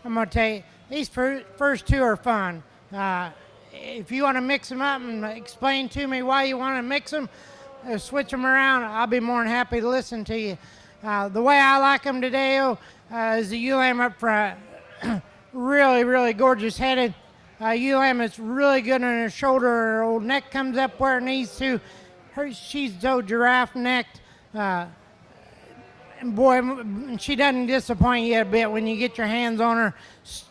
I'm going to tell you, these first two are fun. If you want to mix them up and explain to me why you want to mix them, switch them around, I'll be more than happy to listen to you. The way I like them today is the ewe lamb up front. Really, really gorgeous headed. Ewe lamb is really good on her shoulder. Her old neck comes up where it needs to. She's so giraffe necked. And boy, she doesn't disappoint you a bit when you get your hands on her,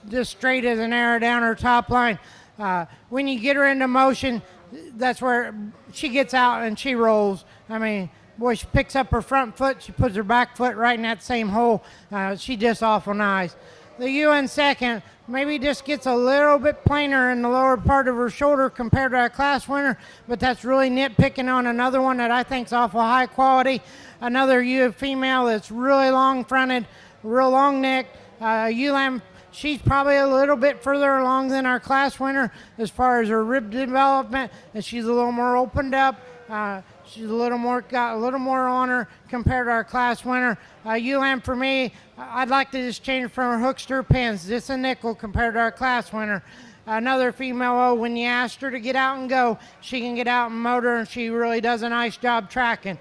just straight as an arrow down her top line. When you get her into motion, that's where she gets out and she rolls. I mean, boy, she picks up her front foot, she puts her back foot right in that same hole. She's just awful nice. The ewe in second maybe just gets a little bit plainer in the lower part of her shoulder compared to our class winner, but that's really nitpicking on another one that I think is awful high quality. Another ewe female that's really long fronted, real long necked. Ewe lamb, she's probably a little bit further along than our class winner as far as her rib development, and she's a little more opened up. She's got a little more on her compared to our class winner. Ewe lamb for me, I'd like to just change from her hooks to her pins. Just a nickel compared to our class winner. Another female, when you asked her to get out and go, she can get out and motor, and she really does a nice job tracking.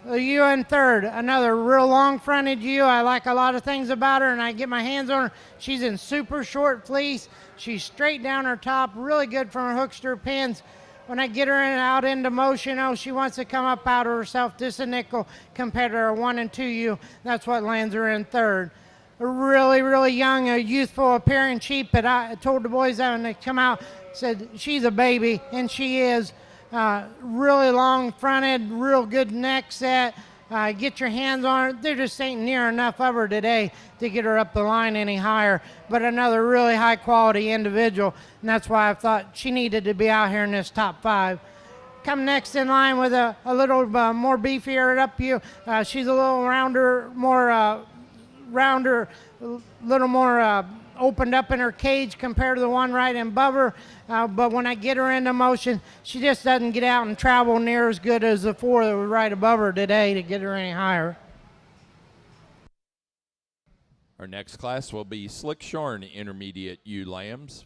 The ewe in third, another real long fronted ewe. I like a lot of things about her, and I get my hands on her. She's in super short fleece. She's straight down her top, really good from her hooks to her pins. When I get her out into motion, she wants to come up out of herself, just a nickel compared to her 1 and 2 ewe. That's what lands her in third. A really, really young, youthful appearing sheep that I told the boys that when they come out, said she's a baby, and she is. Really long fronted, real good neck set. Get your hands on her. There just ain't near enough of her today to get her up the line any higher. But another really high quality individual, and that's why I thought she needed to be out here in this top 5. Come next in line with a little more beefier up you. She's a little rounder, little more opened up in her cage compared to the one right above her. But when I get her into motion, she just doesn't get out and travel near as good as the 4 that were right above her today to get her any higher. Our next class will be slick shorn intermediate ewe lambs.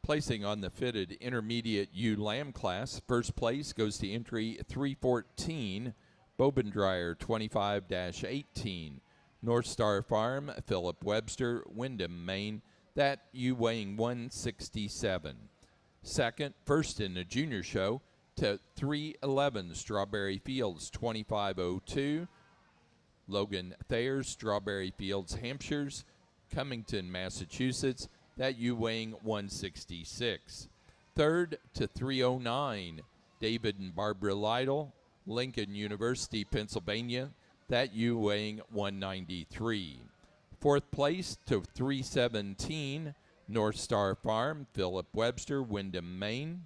Placing on the fitted intermediate ewe lamb class, first place goes to entry 314, Bobendreyer 25-18, North Star Farm, Philip Webster, Windham, Maine, that ewe weighing 167. First in the junior show to 311, Strawberry Fields 2502, Logan Thayers, Strawberry Fields, Hampshires, Cummington, Massachusetts, that ewe weighing 166. Third to 309, David and Barbara Lytle, Lincoln University, Pennsylvania, that ewe weighing 193. Fourth place to 317, North Star Farm, Philip Webster, Windham, Maine.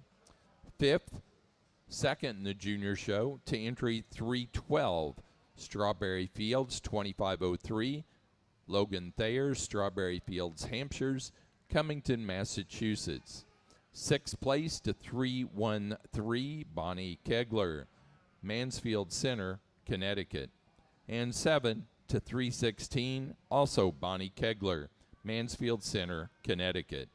Second in the junior show to entry 312, Strawberry Fields, 2503, Logan Thayers, Strawberry Fields, Hampshires, Cummington, Massachusetts. Sixth place to 313, Bonnie Kegler, Mansfield Center, Connecticut. And 7 to 316, also Bonnie Kegler, Mansfield Center, Connecticut.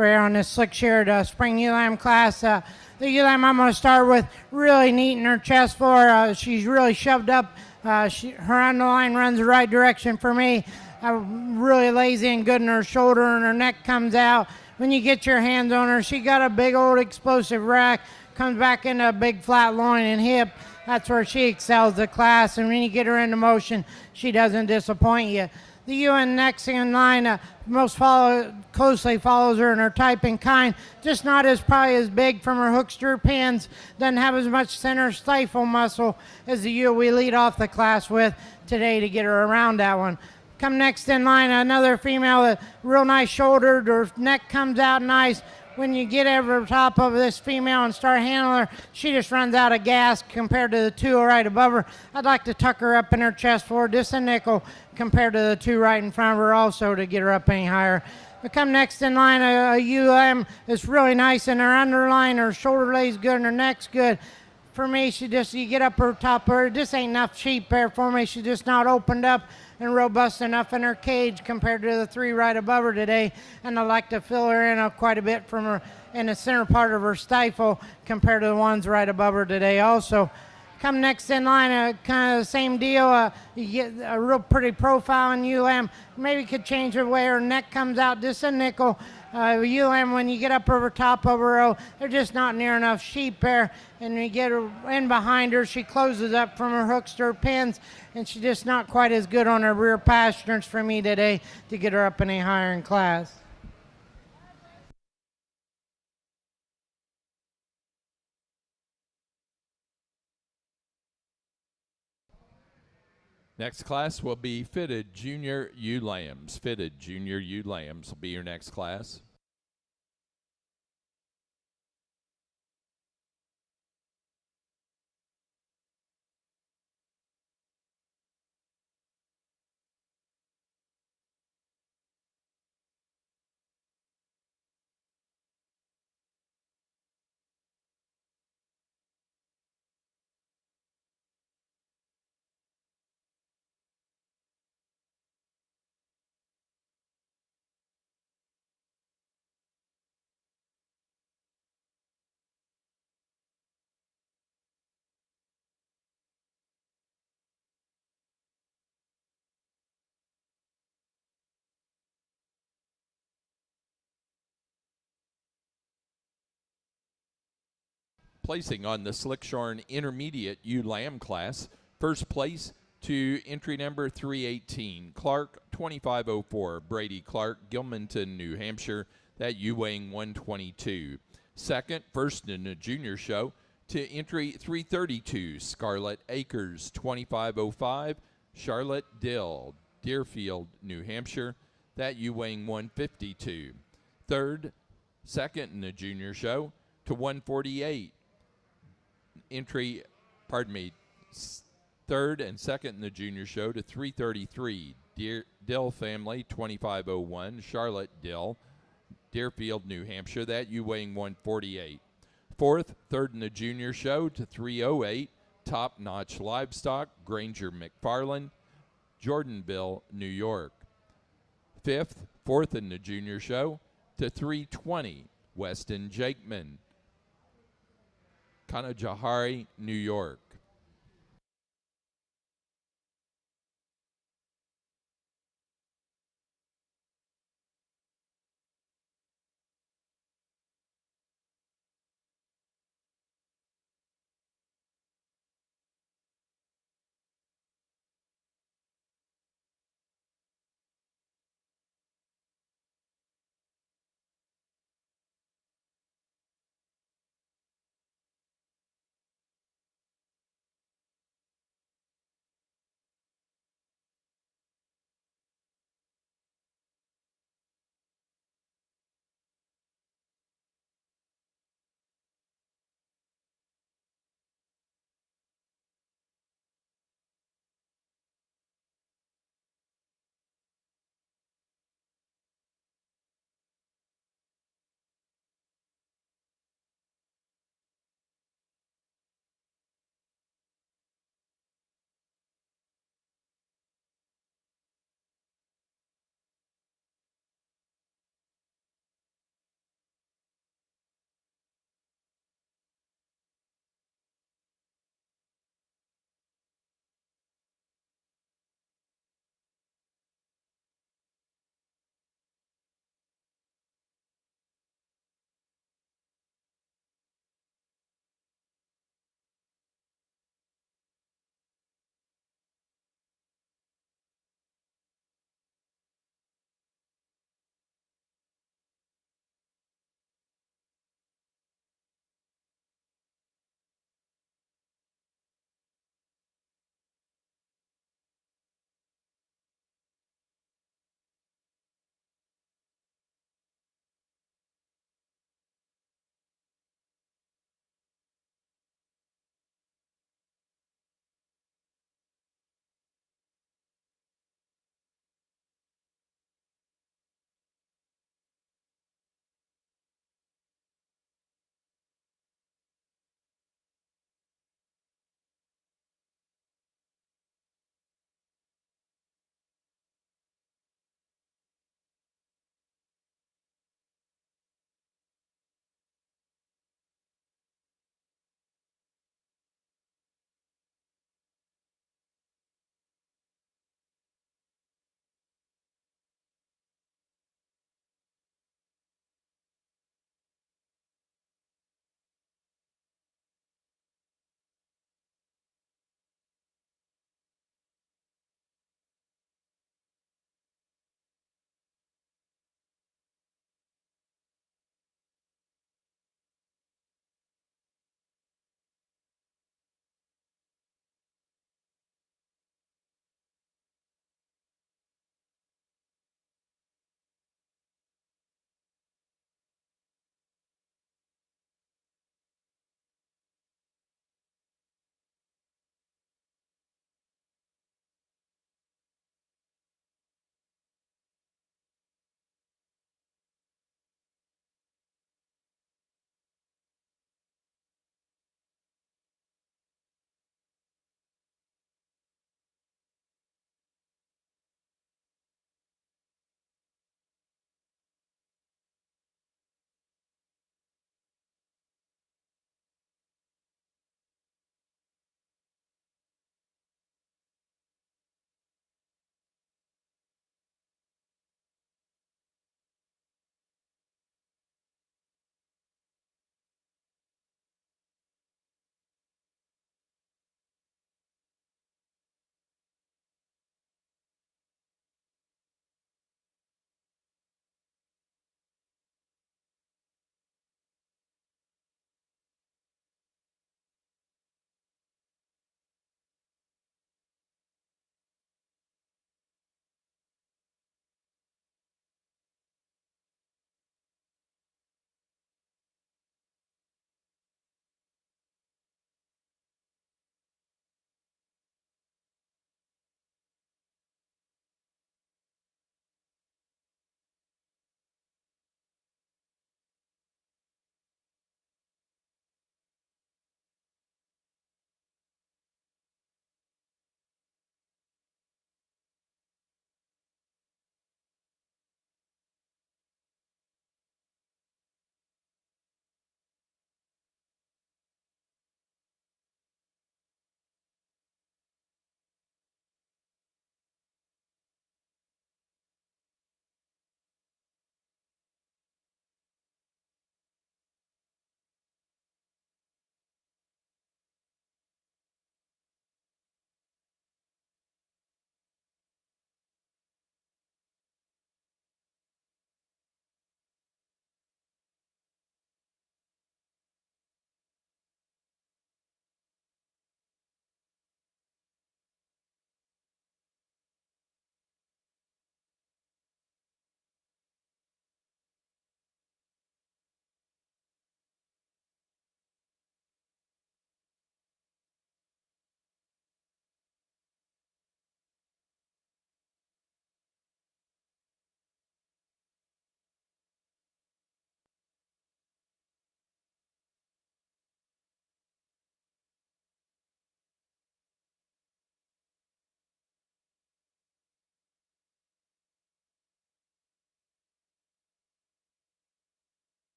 right on this slick-sheared spring ewe lamb class. The ewe lamb I'm going to start with really neat in her chest floor. She's really shoved up. Her underline runs the right direction for me. Really lazy and good in her shoulder, and her neck comes out. When you get your hands on her, she got a big old explosive rack, comes back into a big flat loin and hip. That's where she excels the class, and when you get her into motion, she doesn't disappoint you. The ewe next in line closely follows her in her type and kind, just not as probably as big from her hookster pins, doesn't have as much center stifle muscle as the ewe we lead off the class with today to get her around that one. Come next in line, another female with real nice shouldered, her neck comes out nice. When you get over the top of this female and start handling her, she just runs out of gas compared to the two right above her. I'd like to tuck her up in her chest floor just a nickel compared to the two right in front of her also to get her up any higher. We come next in line, a ewe lamb that's really nice in her underline, her shoulder lays good and her neck's good. For me, you get up her top of her, this ain't enough sheep there for me. She's just not opened up and robust enough in her cage compared to the three right above her today. And I like to fill her in quite a bit from her in the center part of her stifle compared to the ones right above her today also. Come next in line, kind of the same deal. You get a real pretty profile in ewe lamb. Maybe could change the way her neck comes out just a nickel. Ewe lamb, when you get up over top of her, they're just not near enough sheep there. And when you get her in behind her, she closes up from her hooks to her pins, and she's just not quite as good on her rear pasterns for me today to get her up any higher in class. Next class will be fitted junior ewe lambs. Fitted junior ewe lambs will be your next class. Placing on the slick shorn intermediate ewe lamb class, first place to entry number 318, Clark 2504, Brady Clark, Gilmanton, New Hampshire, that ewe weighing 122. Second, first in the junior show to entry 332, Scarlett Acres 2505, Charlotte Dill, Deerfield, New Hampshire, that ewe weighing 152. Third, second in the junior show to 148, third and second in the junior show to 333, Dill family 2501, Charlotte Dill, Deerfield, New Hampshire, that ewe weighing 148. Fourth, third in the junior show to 308, Top Notch Livestock, Granger McFarland, Jordanville, New York. Fifth, fourth in the junior show to 320, Weston Jakeman, Kanajahari, New York.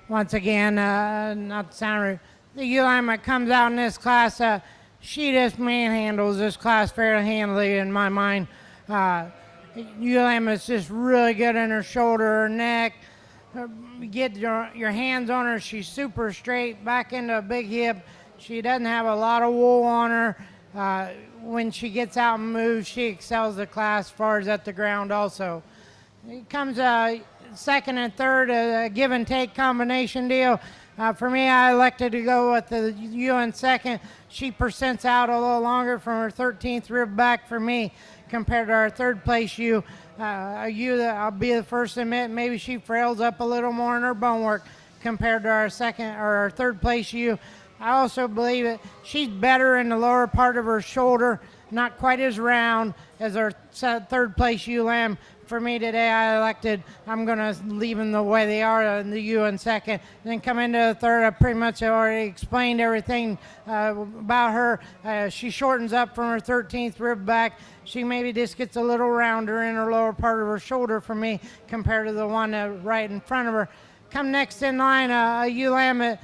once again, not to sound rude, the ewe lamb that comes out in this class, she just manhandles this class fairly handily in my mind. Ewe lamb is just really good in her shoulder, her neck. Get your hands on her, she's super straight, back into a big hip. She doesn't have a lot of wool on her. When she gets out and moves, she excels the class as far as at the ground also. It comes second and third, a give and take combination deal. For me, I elected to go with the ewe in second. She percents out a little longer from her 13th rib back for me compared to our third place ewe. A ewe that I'll be the first to admit, maybe she frails up a little more in her bone work compared to our second or our third place ewe. I also believe that she's better in the lower part of her shoulder, not quite as round as our third place ewe lamb. For me today, I elected I'm going to leave them the way they are in the ewe in second. And then come into the third, I pretty much already explained everything about her. She shortens up from her 13th rib back. She maybe just gets a little rounder in her lower part of her shoulder for me compared to the one right in front of her. Come next in line, a ewe lamb is,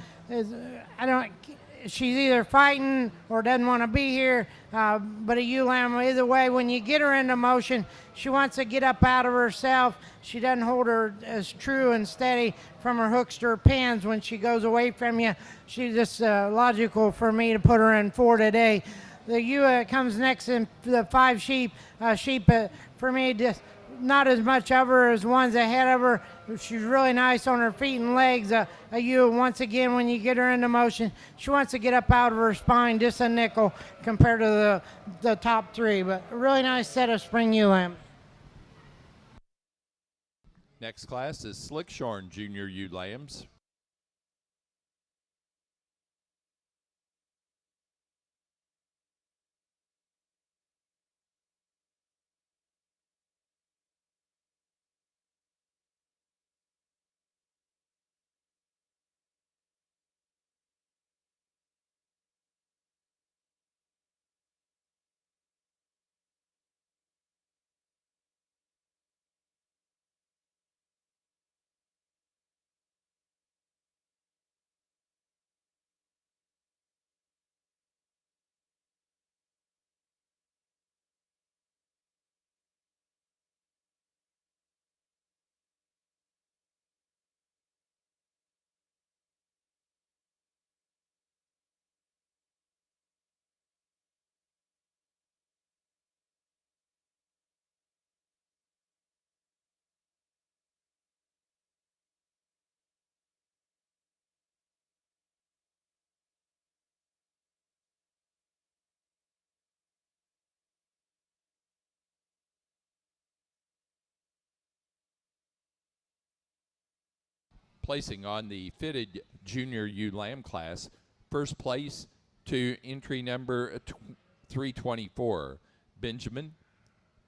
she's either fighting or doesn't want to be here, but a ewe lamb, either way, when you get her into motion, she wants to get up out of herself. She doesn't hold her as true and steady from her hooks to her pins when she goes away from you. She's just logical for me to put her in for today. The ewe comes next in the 5 sheep. For me, just not as much of her as ones ahead of her. She's really nice on her feet and legs. A ewe, once again, when you get her into motion, she wants to get up out of her spine just a nickel compared to the top 3. But a really nice set of spring ewe lamb. Next class is slick shorn junior ewe lambs. Placing on the fitted junior ewe lamb class, first place to entry number 324, Benjamin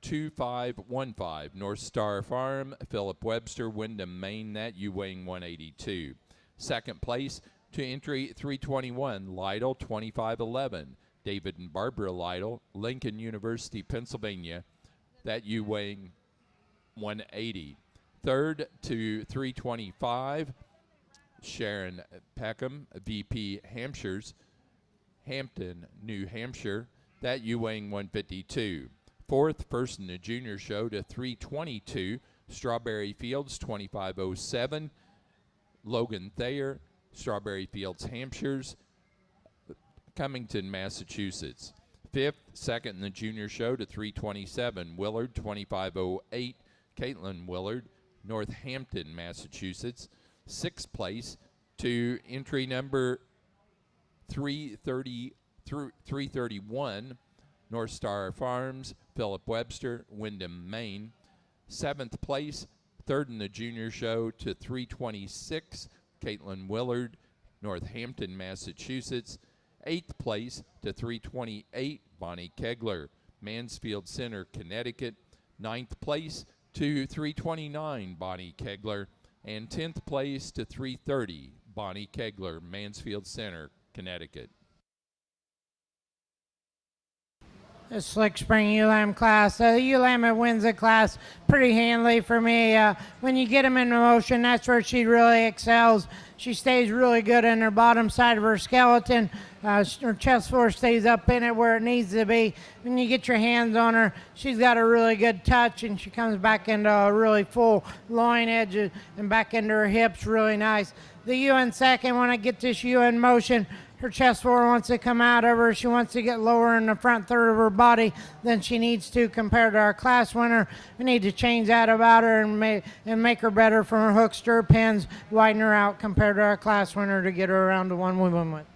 2515, North Star Farm, Philip Webster, Wyndham, Maine, that ewe weighing 182. Second place to entry 321, Lytle 2511, David and Barbara Lytle, Lincoln University, Pennsylvania, that ewe weighing 180. Third to 325, Sharon Peckham, VP Hampshire's, Hampton, New Hampshire, that ewe weighing 152. Fourth, first in the junior show to 322, Strawberry Fields 2507, Logan Thayer, Strawberry Fields, Hampshire's, Cummington, Massachusetts. Fifth, second in the junior show to 327, Willard 2508, Caitlin Willard, Northampton, Massachusetts. Sixth place to entry number 331, North Star Farms, Philip Webster, Wyndham, Maine. Seventh place, third in the junior show to 326, Caitlin Willard, Northampton, Massachusetts. Eighth place to 328, Bonnie Kegler, Mansfield Center, Connecticut. Ninth place to 329, Bonnie Kegler, and 10th place to 330, Bonnie Kegler, Mansfield Center, Connecticut. the Slick Spring ewe lamb class. The ewe lamb that wins the class pretty handily for me. When you get them in motion, that's where she really excels. She stays really good in her bottom side of her skeleton. Her chest force stays up in it where it needs to be. When you get your hands on her, she's got a really good touch, and she comes back into a really full loin edge and back into her hips really nice. The ewe in second, when I get this ewe in motion, her chest force wants to come out of her. She wants to get lower in the front third of her body than she needs to compared to our class winner. We need to change that about her and make her better from her hook stirrup pins, widen her out compared to our class winner to get her around to one we win with.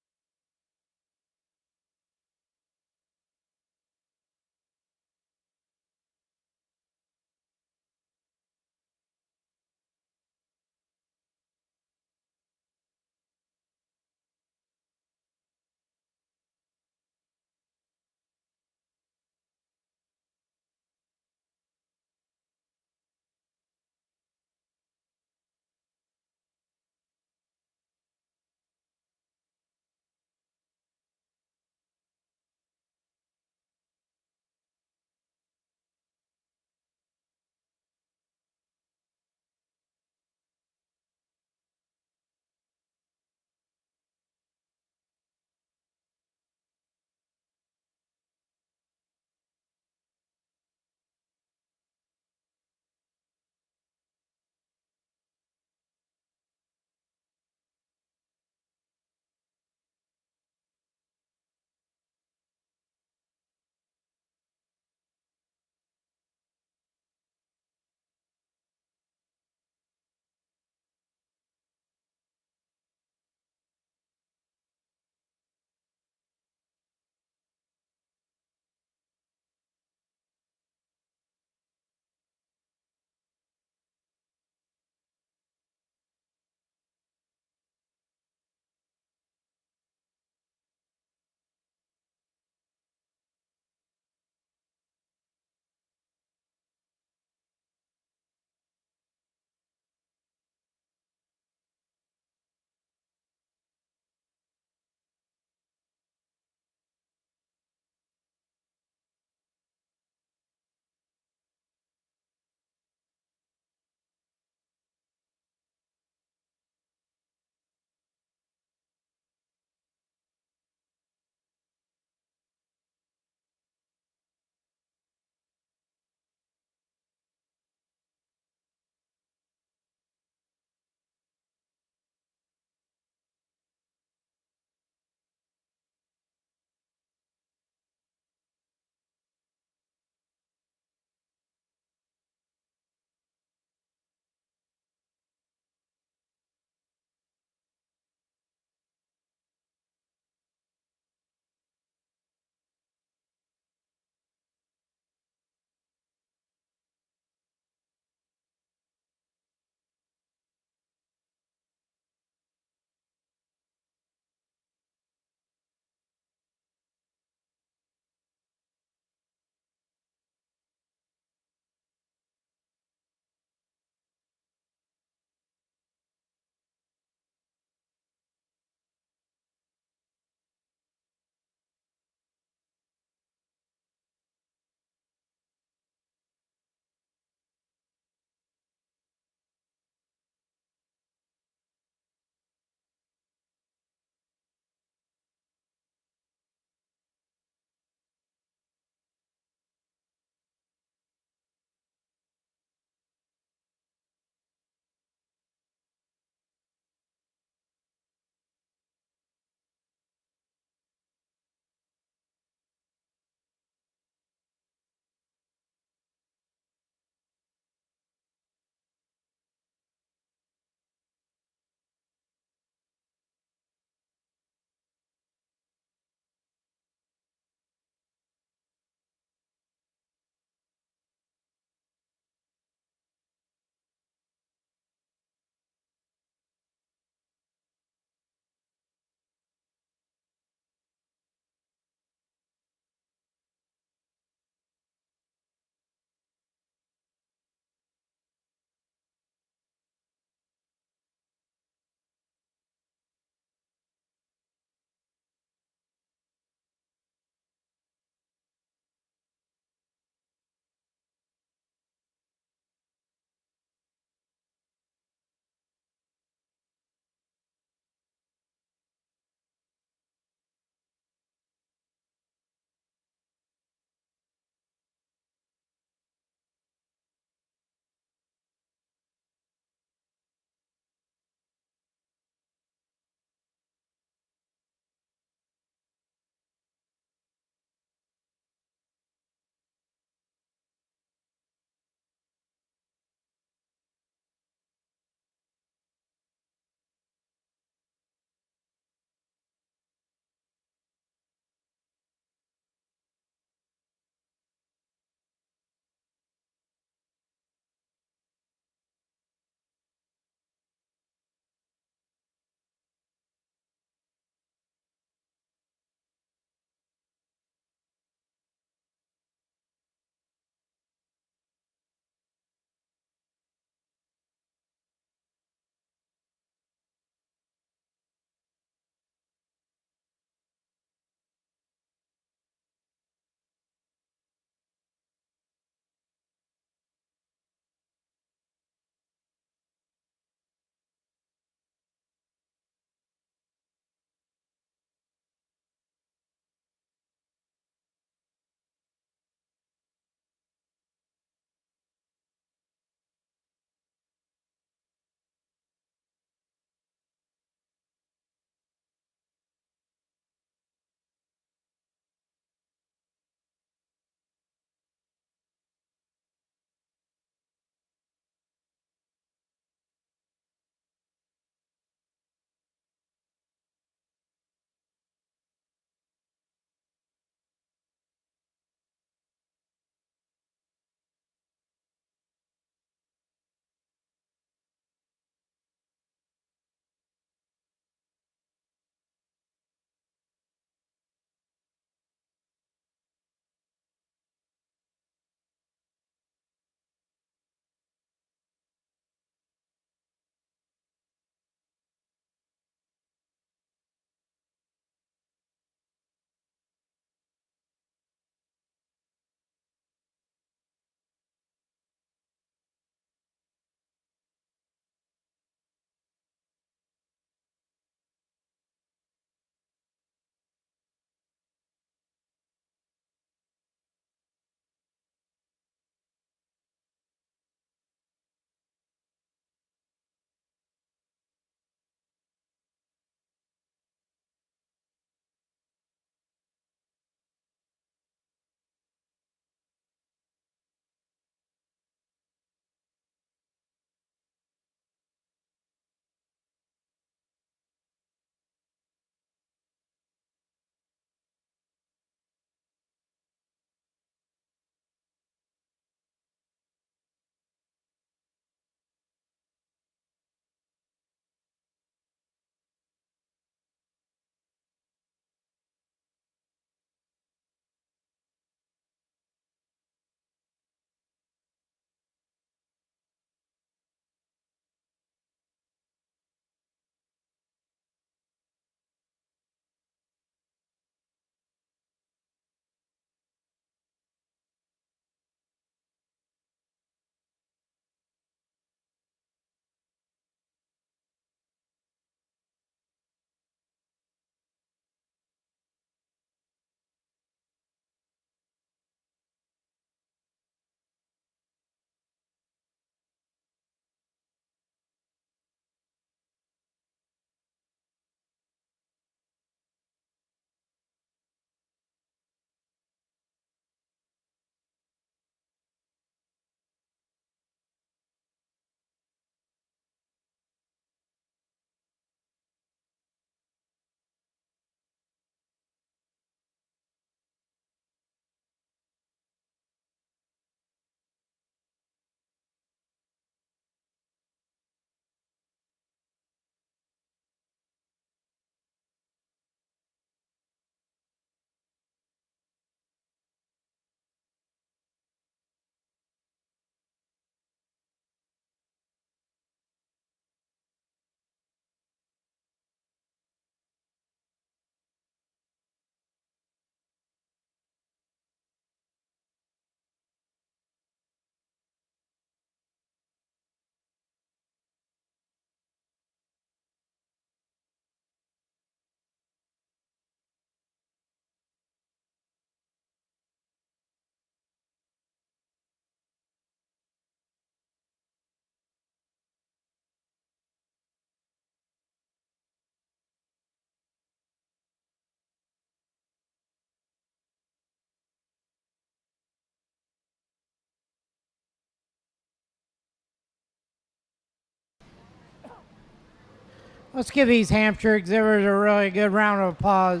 Let's give these Hampshire exhibitors a really good round of applause.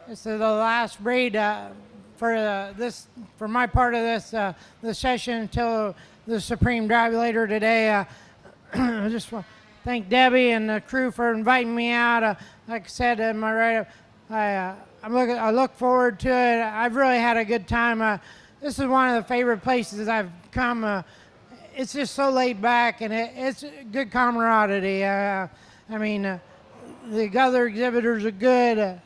This is the last breed for my part of this session until the Supreme Drive later today. I just want to thank Debbie and the crew for inviting me out. Like I said in my write-up, I look forward to it. I've really had a good time. This is one of the favorite places I've come. It's just so laid back, and it's good camaraderie. The other exhibitors are good.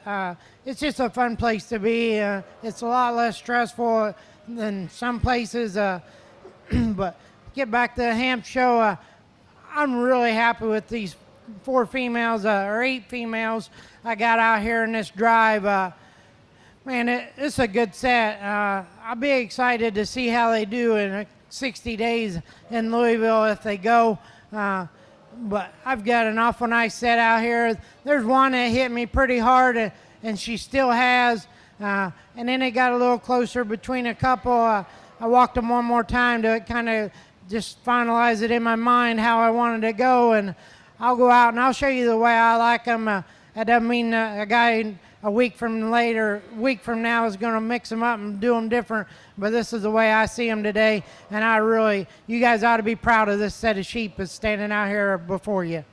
It's just a fun place to be. It's a lot less stressful than some places. But get back to the Hampshire show. I'm really happy with these 4 females or 8 females I got out here in this drive. Man, it's a good set. I'll be excited to see how they do in 60 days in Louisville if they go. But I've got an awful nice set out here. There's one that hit me pretty hard, and she still has. And then it got a little closer between a couple. I walked them one more time to kind of just finalize it in my mind how I wanted to go. And I'll go out and I'll show you the way I like them. That doesn't mean a guy a week from now is going to mix them up and do them different. But this is the way I see them today. And you guys ought to be proud of this set of sheep that's standing out here before you.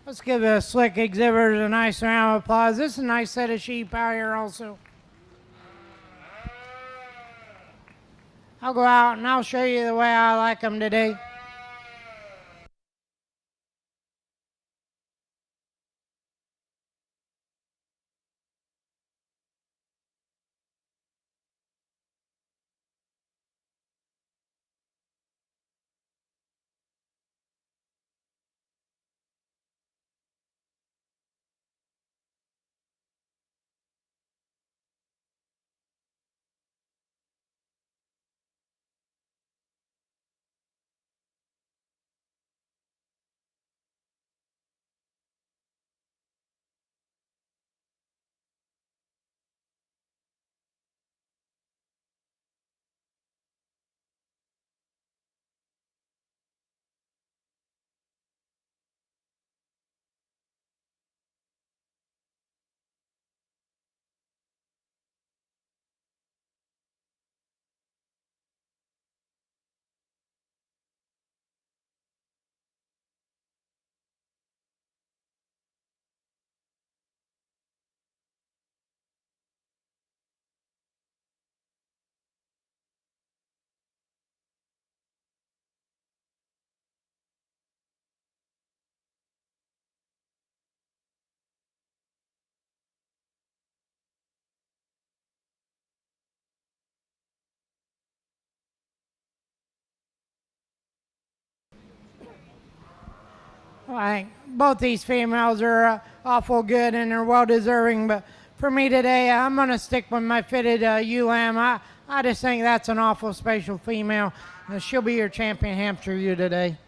Let's give the slick exhibitors a nice round of applause. This is a nice set of sheep out here also. I'll go out and I'll show you the way I like them today. I think both these females are awful good and they're well deserving, but for me today, I'm going to stick with my fitted ewe lamb. I just think that's an awful special female. She'll be your champion Hampshire ewe today.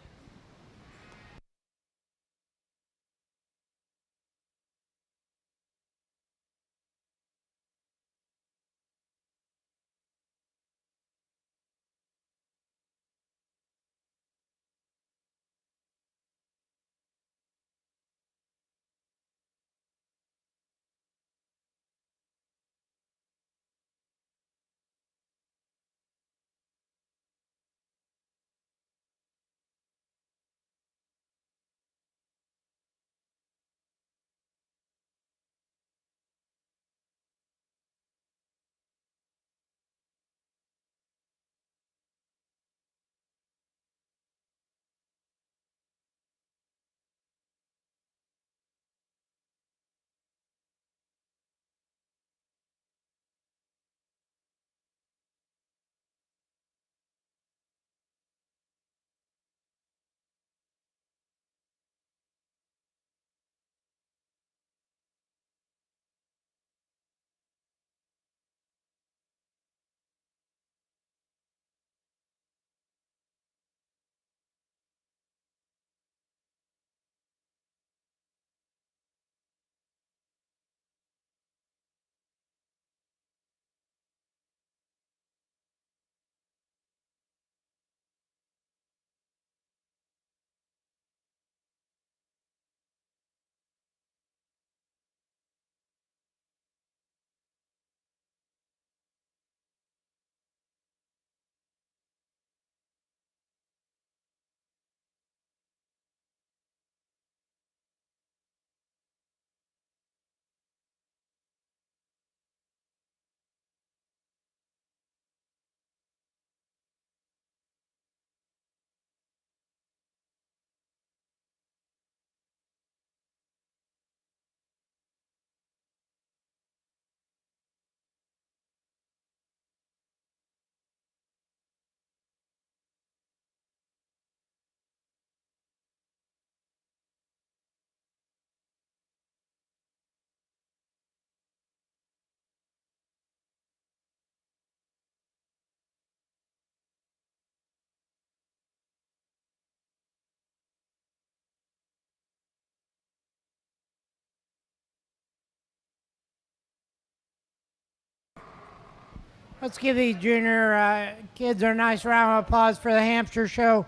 Let's give these junior kids a nice round of applause for the Hampshire show.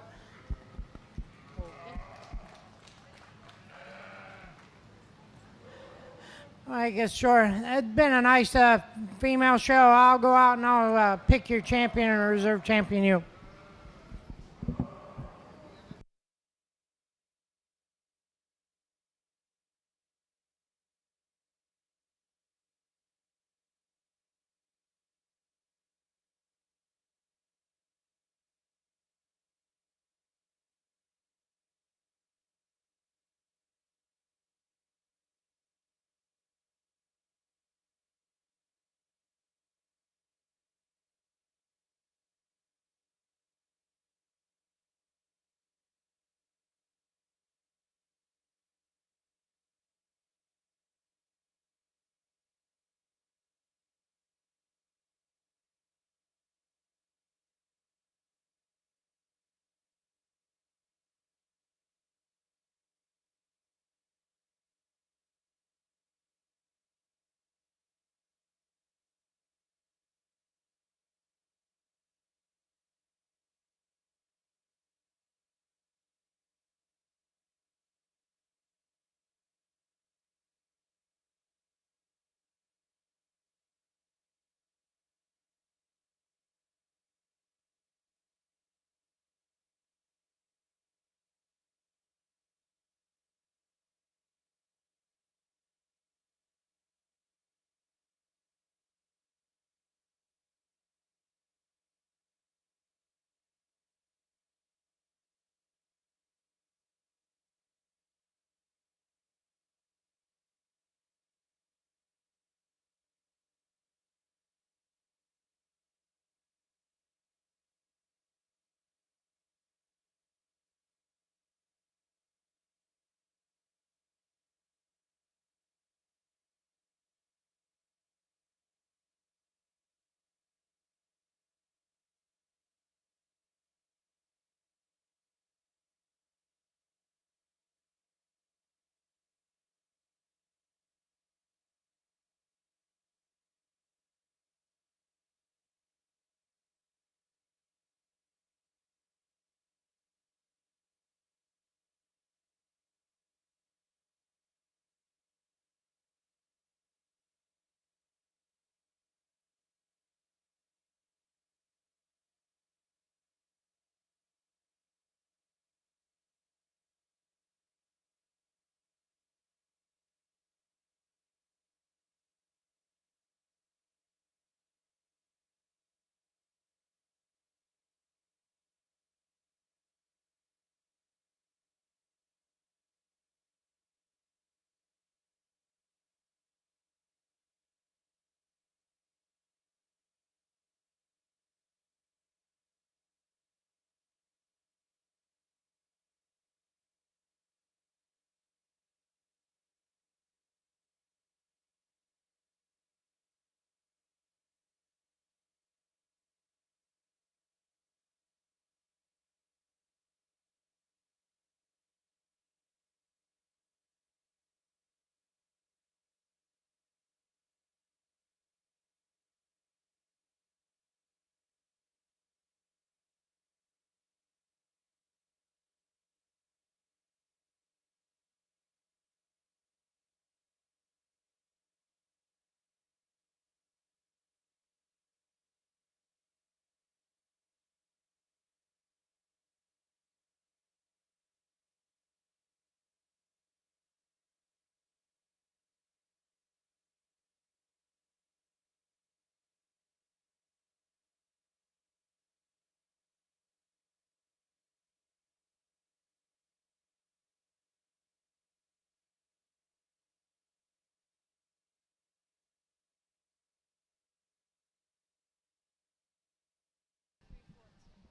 I guess sure. It's been a nice female show. I'll go out and I'll pick your champion and reserve champion you.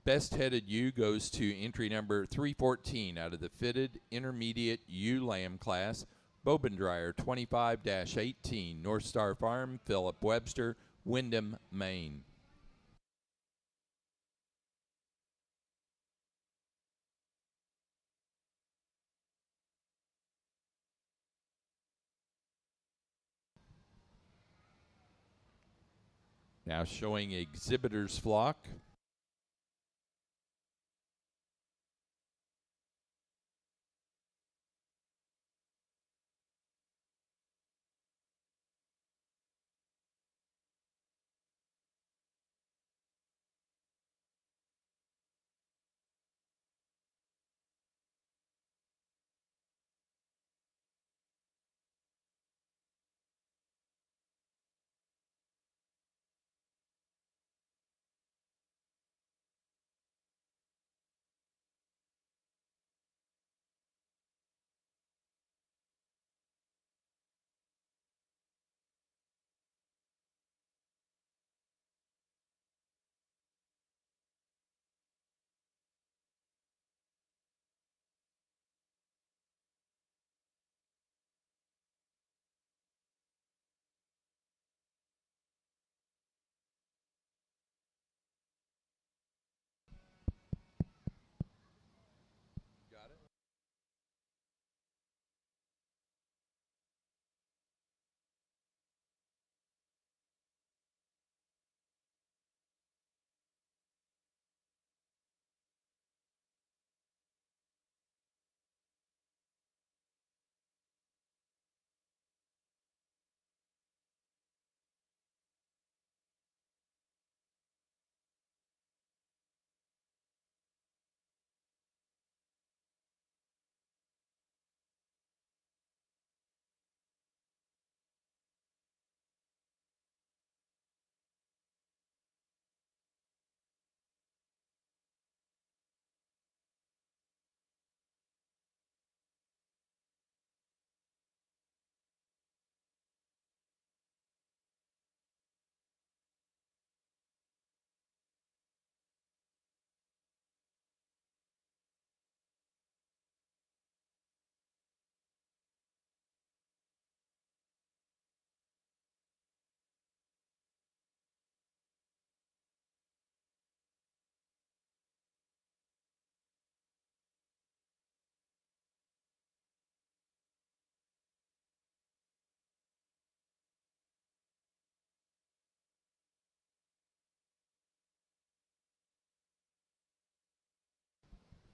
Best headed ewe goes to entry number 314 out of the fitted intermediate ewe lamb class, Bobendreyer 25-18, North Star Farm, Philip Webster, Windham, Maine. Now showing exhibitors flock.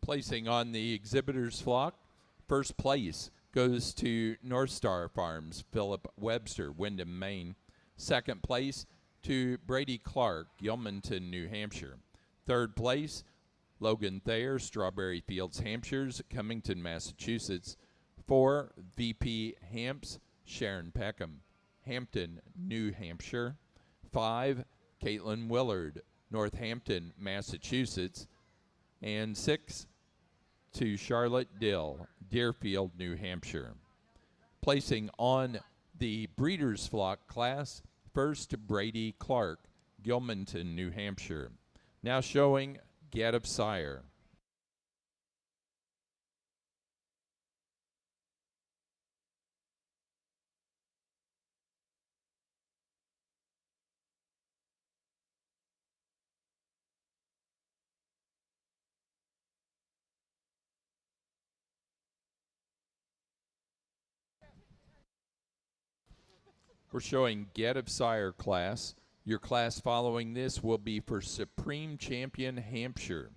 Placing on the exhibitors flock, first place goes to North Star Farms, Philip Webster, Windham, Maine. Second place to Brady Clark, Gilmanton, New Hampshire. Third place, Logan Thayer, Strawberry Fields, Hampshires, Cummington, Massachusetts. 4, VP Hamps, Sharon Peckham, Hampton, New Hampshire. 5, Caitlin Willard, Northampton, Massachusetts. And 6, to Charlotte Dill, Deerfield, New Hampshire. Placing on the breeders' flock class, first Brady Clark, Gilmanton, New Hampshire. Now showing Get of Sire. We're showing Get of Sire class. Your class following this will be for Supreme Champion Hampshire.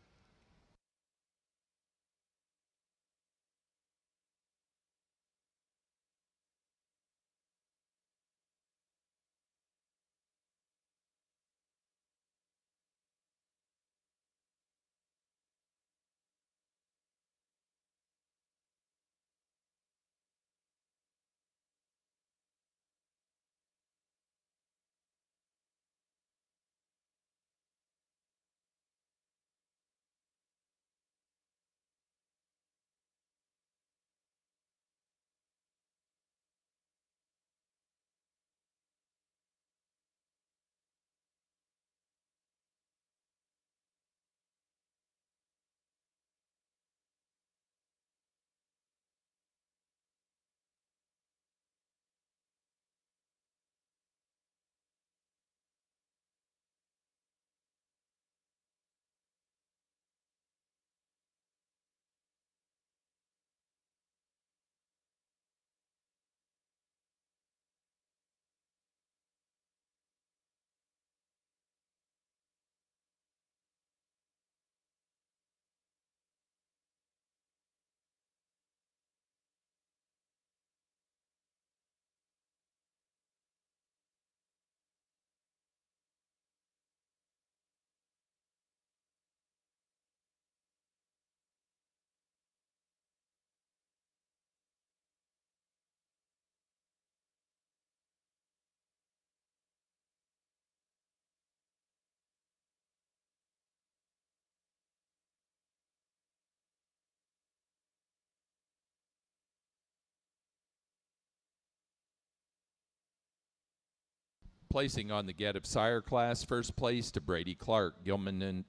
Placing on the Get of Sire class, first place to Brady Clark, Gilmanton,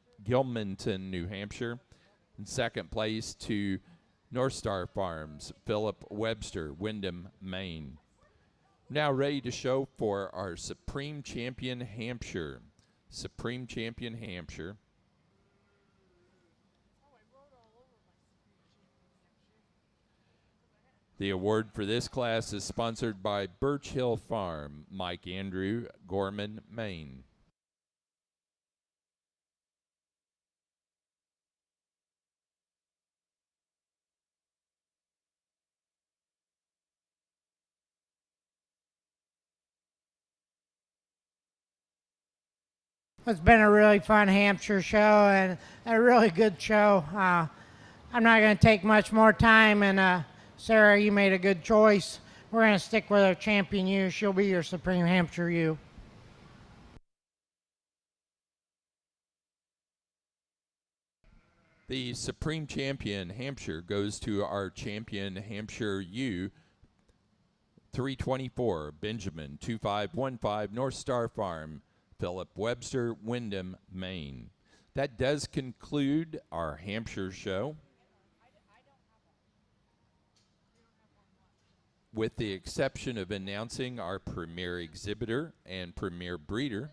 New Hampshire. And second place to North Star Farms, Philip Webster, Windham, Maine. Now ready to show for our Supreme Champion Hampshire. Supreme Champion Hampshire. The award for this class is sponsored by Birch Hill Farm, Mike Andrew, Gorman, Maine. It's been a really fun Hampshire show and a really good show. I'm not going to take much more time, and Sarah, you made a good choice. We're going to stick with our champion ewe. She'll be your Supreme Hampshire ewe. The Supreme Champion Hampshire goes to our champion Hampshire ewe, 324, Benjamin, 2515, North Star Farm, Philip Webster, Windham, Maine. That does conclude our Hampshire show. With the exception of announcing our premier exhibitor and premier breeder.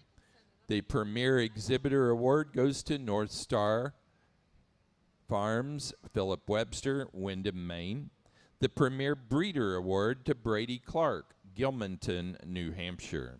The premier exhibitor award goes to North Star Farms, Philip Webster, Windham, Maine. The premier breeder award to Brady Clark, Gilmanton, New Hampshire.